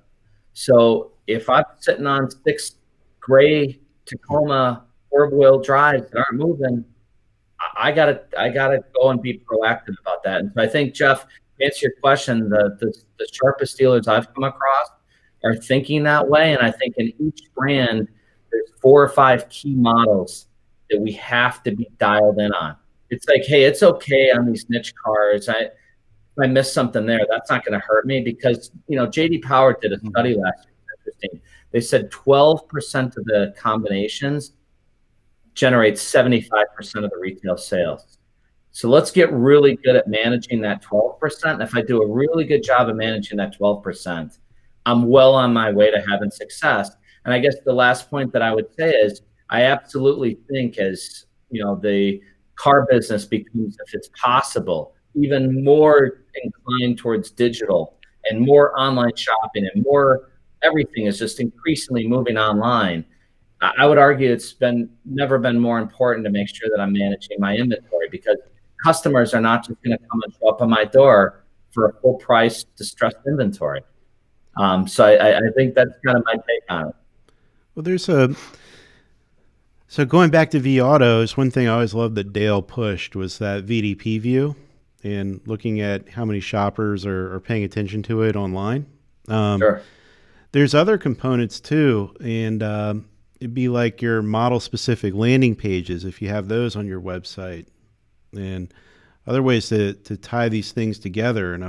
S3: So if I'm sitting on 6 gray Tacoma 4-wheel drives that aren't moving, I gotta go and be proactive about that. And so I think, Jeff, to answer your question, the sharpest dealers I've come across are thinking that way. And I think in each brand, there's 4 or 5 key models that we have to be dialed in on. It's like, hey, it's okay on these niche cars. If I miss something there, that's not going to hurt me, because J.D. Power did a study last year. Interesting. They said 12% of the combinations generate 75% of the retail sales. So let's get really good at managing that 12%. And if I do a really good job of managing that 12%, I'm well on my way to having success. And I guess the last point that I would say is I absolutely think, as the car business becomes, if it's possible, even more inclined towards digital and more online shopping and more everything is just increasingly moving online. I would argue it's never been more important to make sure that I'm managing my inventory, because customers are not just going to come and show up on my door for a full price distressed inventory. So I think that's kind of my take on it.
S1: Well, so going back to vAutos, one thing I always loved that Dale pushed was that VDP view and looking at how many shoppers are paying attention to it online.
S3: Sure.
S1: There's other components too, and it'd be like your model-specific landing pages if you have those on your website, and other ways to tie these things together. And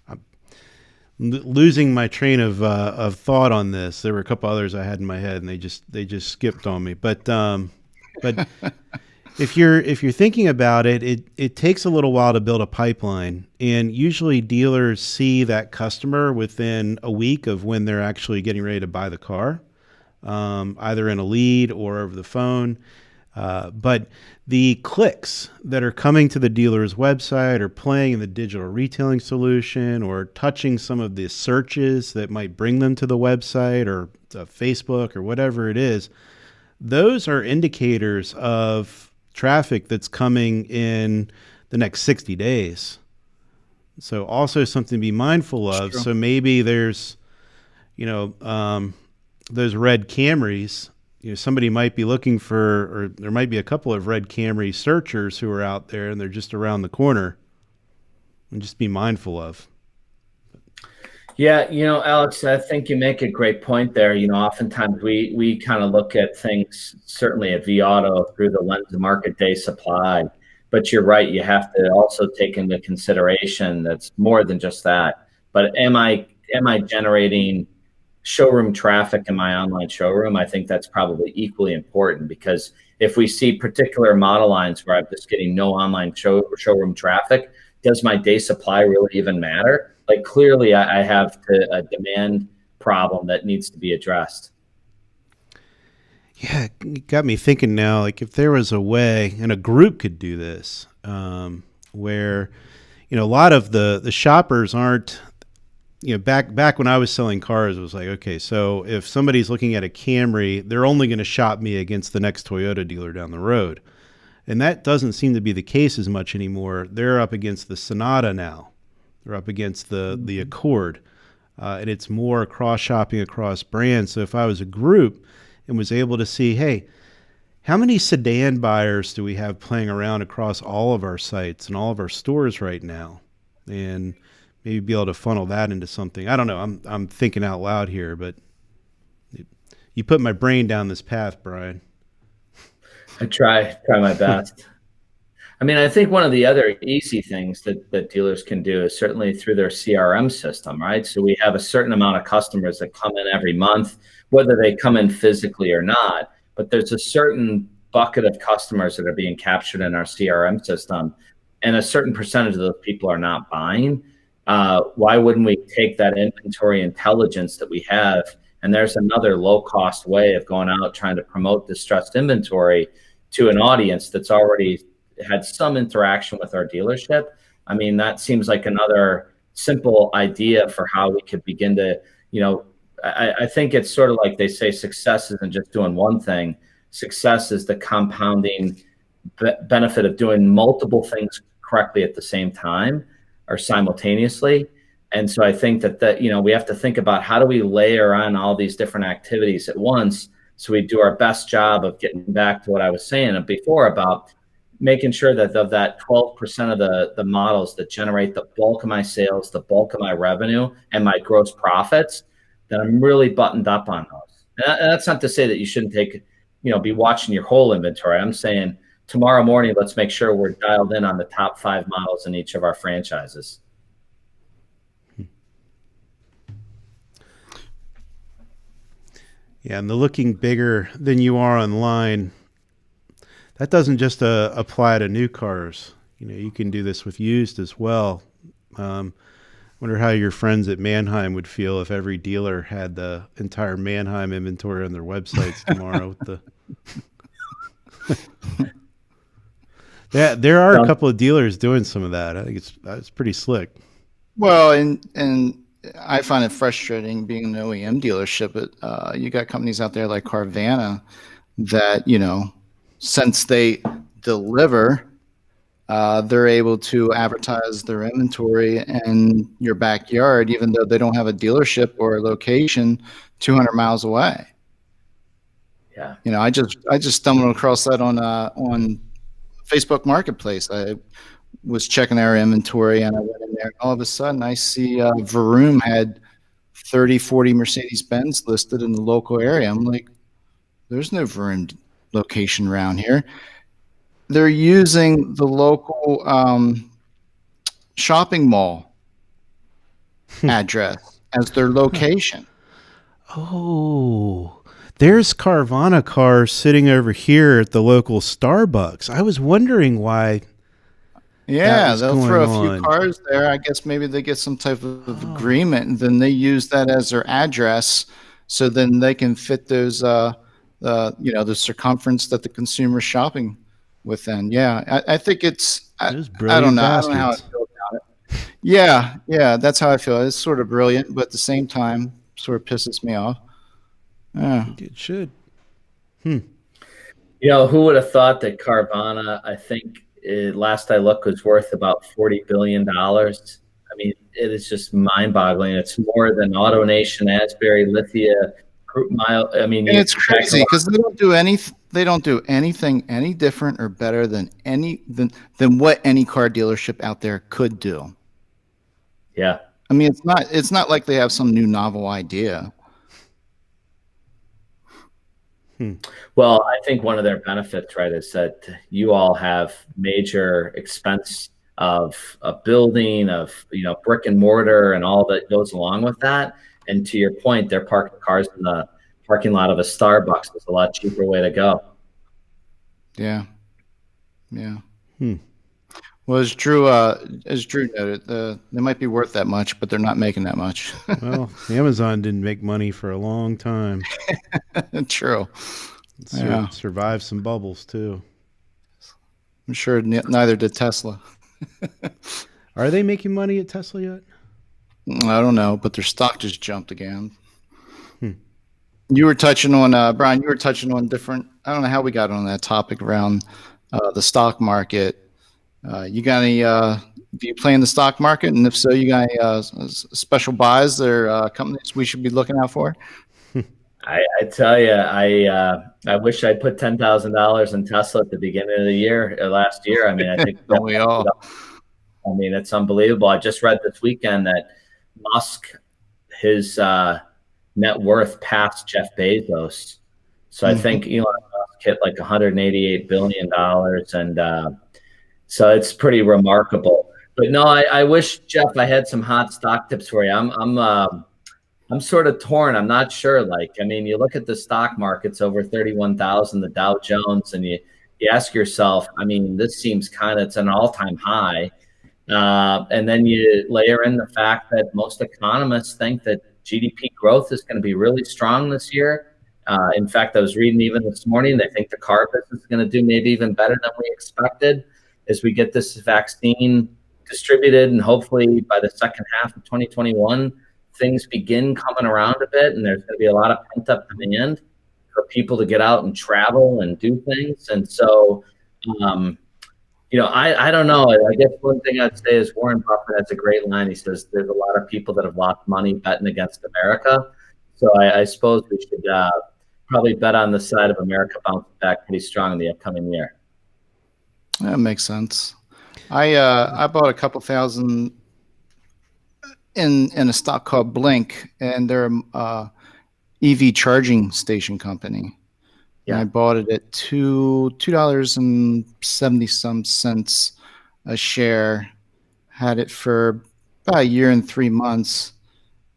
S1: I'm losing my train of thought on this. There were a couple others I had in my head, and they just skipped on me. But if you're thinking about it, it takes a little while to build a pipeline, and usually dealers see that customer within a week of when they're actually getting ready to buy the car, either in a lead or over the phone. But the clicks that are coming to the dealer's website or playing in the digital retailing solution or touching some of the searches that might bring them to the website or Facebook or whatever it is, those are indicators of traffic that's coming in the next 60 days. So also something to be mindful of. So maybe there's, those red Camrys. Somebody might be looking for, or there might be a couple of red Camry searchers who are out there and they're just around the corner, and just be mindful of.
S3: Yeah, Alex, I think you make a great point there. Oftentimes we kind of look at things, certainly at vAuto, through the lens of market day supply. But you're right, you have to also take into consideration that's more than just that. But am I generating showroom traffic in my online showroom? I think that's probably equally important, because if we see particular model lines where I'm just getting no online showroom traffic, does my day supply really even matter? Like, clearly I have a demand problem that needs to be addressed.
S1: Yeah, it got me thinking now, like if there was a way, and a group could do this, where, a lot of the shoppers aren't, back when I was selling cars, it was like, okay, so if somebody's looking at a Camry, they're only going to shop me against the next Toyota dealer down the road. And that doesn't seem to be the case as much anymore. They're up against the Sonata now. They're up against the Accord. And it's more cross-shopping across brands. So if I was a group and was able to see, hey, how many sedan buyers do we have playing around across all of our sites and all of our stores right now? And maybe be able to funnel that into something. I don't know. I'm thinking out loud here, but you put my brain down this path, Brian.
S3: I try my best. I mean, I think one of the other easy things that dealers can do is certainly through their CRM system, right? So we have a certain amount of customers that come in every month, whether they come in physically or not, but there's a certain bucket of customers that are being captured in our CRM system, and a certain percentage of those people are not buying. Why wouldn't we take that inventory intelligence that we have, and there's another low-cost way of going out trying to promote distressed inventory to an audience that's already had some interaction with our dealership? I mean, that seems like another simple idea for how we could begin to, I think it's sort of like they say, success isn't just doing one thing. Success is the compounding benefit of doing multiple things correctly at the same time or simultaneously. And so I think that we have to think about, how do we layer on all these different activities at once so we do our best job of getting back to what I was saying before about making sure that of that 12% of the models that generate the bulk of my sales, the bulk of my revenue and my gross profits, that I'm really buttoned up on those. And that's not to say that you shouldn't be watching your whole inventory. I'm saying tomorrow morning, let's make sure we're dialed in on the top 5 models in each of our franchises.
S1: Yeah, and the looking bigger than you are online, that doesn't just apply to new cars. You can do this with used as well. Wonder how your friends at Manheim would feel if every dealer had the entire Manheim inventory on their websites tomorrow. There are a
S3: Sounds-
S1: couple of dealers doing some of that. I think it's pretty slick.
S2: Well, and I find it frustrating being an OEM dealership, but you got companies out there like Carvana that, since they deliver, they're able to advertise their inventory in your backyard, even though they don't have a dealership or a location 200 miles away.
S3: Yeah.
S2: I just stumbled across that on Facebook Marketplace. I was checking our inventory and I went in there and all of a sudden I see Vroom had 30, 40 Mercedes-Benz listed in the local area. I'm like, there's no Vroom location around here. They're using the local shopping mall address as their location.
S1: Oh, there's Carvana cars sitting over here at the local Starbucks. I was wondering why.
S2: Yeah,
S1: was
S2: they'll
S1: going
S2: throw a few
S1: on.
S2: cars there. I guess maybe they get some type of agreement, and then they use that as their address, so then they can fit those, the circumference that the consumer's shopping within. Yeah, I think it's.
S1: Those
S2: I don't
S1: brilliant
S2: know. I don't know how I
S1: bastards.
S2: feel about it. Yeah, that's how I feel. It's sort of brilliant, but at the same time, sort of pisses me off. Yeah.
S1: It should.
S3: Who would have thought that Carvana, I think last I looked, was worth about $40 billion. I mean, it is just mind-boggling. It's more than AutoNation, Asbury, Lithia, Group Mile. I mean,
S2: And it's crazy because they don't do anything any different or better than what any car dealership out there could do.
S3: Yeah.
S2: I mean, it's not like they have some new novel idea.
S3: Well, I think one of their benefits, right, is that you all have major expense of a building, of brick and mortar, and all that goes along with that. And to your point, they're parking cars in the parking lot of a Starbucks. It's a lot cheaper way to go.
S2: Yeah. Well, as Drew noted, they might be worth that much, but they're not making that much.
S1: Well, Amazon didn't make money for a long time.
S2: True. Yeah.
S1: Survived some bubbles too.
S2: I'm sure neither did Tesla.
S1: Are they making money at Tesla yet?
S2: I don't know, but their stock just jumped again. You were touching on Brian. You were touching on different. I don't know how we got on that topic around the stock market. You got any? Do you play in the stock market? And if so, you got any special buys or companies we should be looking out for?
S3: I tell you, I wish I put $10,000 in Tesla at the beginning of the year, last year. I mean, I think
S2: Don't we all?
S3: I mean, it's unbelievable. I just read this weekend that Musk, his net worth passed Jeff Bezos. So I think Elon Musk hit like $188 billion. And so it's pretty remarkable. But no, I wish, Jeff, I had some hot stock tips for you. I'm sort of torn. I'm not sure. Like, I mean, you look at the stock markets over 31,000, the Dow Jones, and you ask yourself, I mean, this seems it's an all-time high. And then you layer in the fact that most economists think that GDP growth is going to be really strong this year. In fact, I was reading even this morning, they think the car business is going to do maybe even better than we expected as we get this vaccine distributed. And hopefully by the second half of 2021, things begin coming around a bit, and there's going to be a lot of pent-up demand for people to get out and travel and do things. And so, I don't know. I guess one thing I'd say is Warren Buffett has a great line. He says there's a lot of people that have lost money betting against America. So I suppose we should probably bet on the side of America bouncing back pretty strong in the upcoming year.
S2: That makes sense. I bought a couple thousand in a stock called Blink, and they're a EV charging station company.
S3: Yeah.
S2: And I bought it at $2.70 a share. Had it for about a year and 3 months,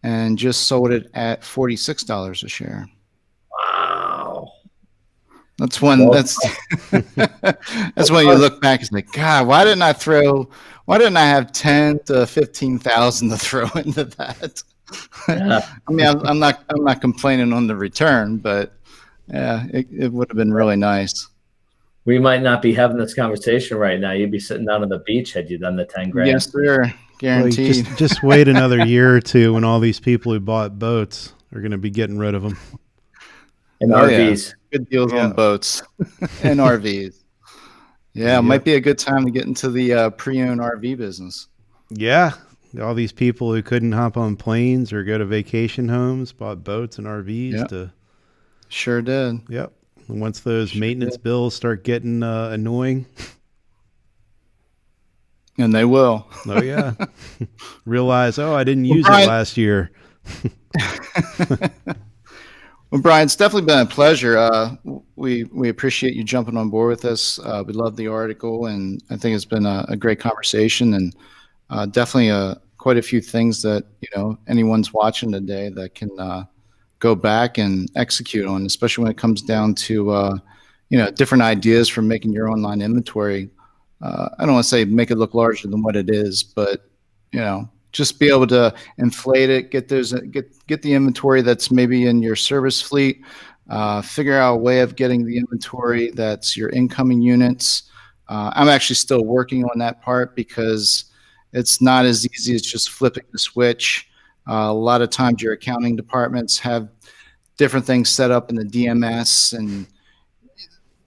S2: and just sold it at $46 a share.
S3: Wow.
S2: That's when that's when you look back and say, God, why didn't I have 10 to 15,000 to throw into that?
S3: Yeah.
S2: I mean, I'm not complaining on the return, but yeah, it would have been really nice.
S3: We might not be having this conversation right now. You'd be sitting down on the beach had you done the 10 grand.
S2: Yes, sir.
S1: Well,
S2: Guaranteed.
S1: just wait another year or two when all these people who bought boats are going to be getting rid of them.
S3: And
S2: Oh, yeah.
S3: RVs.
S2: Good deals
S1: Yeah.
S2: on boats and RVs. Yeah, it might be a good time to get into the pre-owned RV business.
S1: Yeah. All these people who couldn't hop on planes or go to vacation homes bought boats and RVs
S2: Yep.
S1: to.
S2: Sure did.
S1: Yep. And once those maintenance bills start getting annoying.
S2: And they will.
S1: Oh, yeah. Realize, I didn't use it
S2: Brian-
S1: last year.
S2: Well, Brian, it's definitely been a pleasure. We appreciate you jumping on board with us. We love the article, and I think it's been a great conversation, and definitely quite a few things that anyone's watching today that can go back and execute on, especially when it comes down to different ideas for making your online inventory. I don't want to say make it look larger than what it is, but just be able to inflate it, get the inventory that's maybe in your service fleet, figure out a way of getting the inventory that's your incoming units. I'm actually still working on that part because it's not as easy as just flipping the switch. A lot of times your accounting departments have different things set up in the DMS, and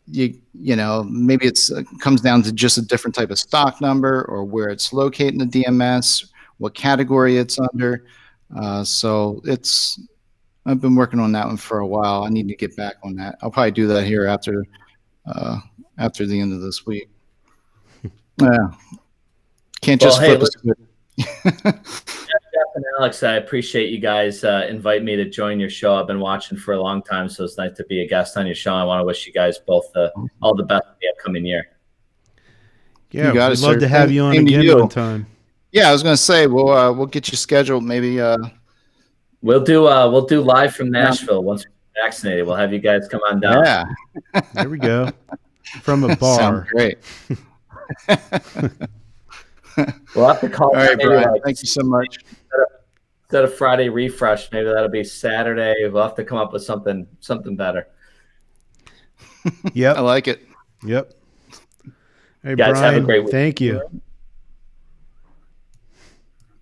S2: maybe it comes down to just a different type of stock number or where it's located in the DMS, what category it's under. So I've been working on that one for a while. I need to get back on that. I'll probably do that here after the end of this week. Yeah. Can't just flip a switch.
S3: Jeff and Alex, I appreciate you guys invite me to join your show. I've been watching for a long time, so it's nice to be a guest on your show. I want to wish you guys both all the best in the upcoming year.
S1: Yeah, we'd love to have you on again one time.
S2: Yeah, I was going to say we'll get you scheduled. Maybe
S3: we'll do live from Nashville once we're vaccinated. We'll have you guys come on down.
S2: Yeah,
S1: there we go. From a bar.
S2: Sounds great.
S3: We'll have to call.
S2: All right, Brian. Thank you so much.
S3: Instead of Friday refresh, maybe that'll be Saturday. We'll have to come up with something better.
S1: Yep.
S2: I like it.
S1: Yep. Hey,
S3: guys,
S1: Brian,
S3: have a great week.
S1: Thank you.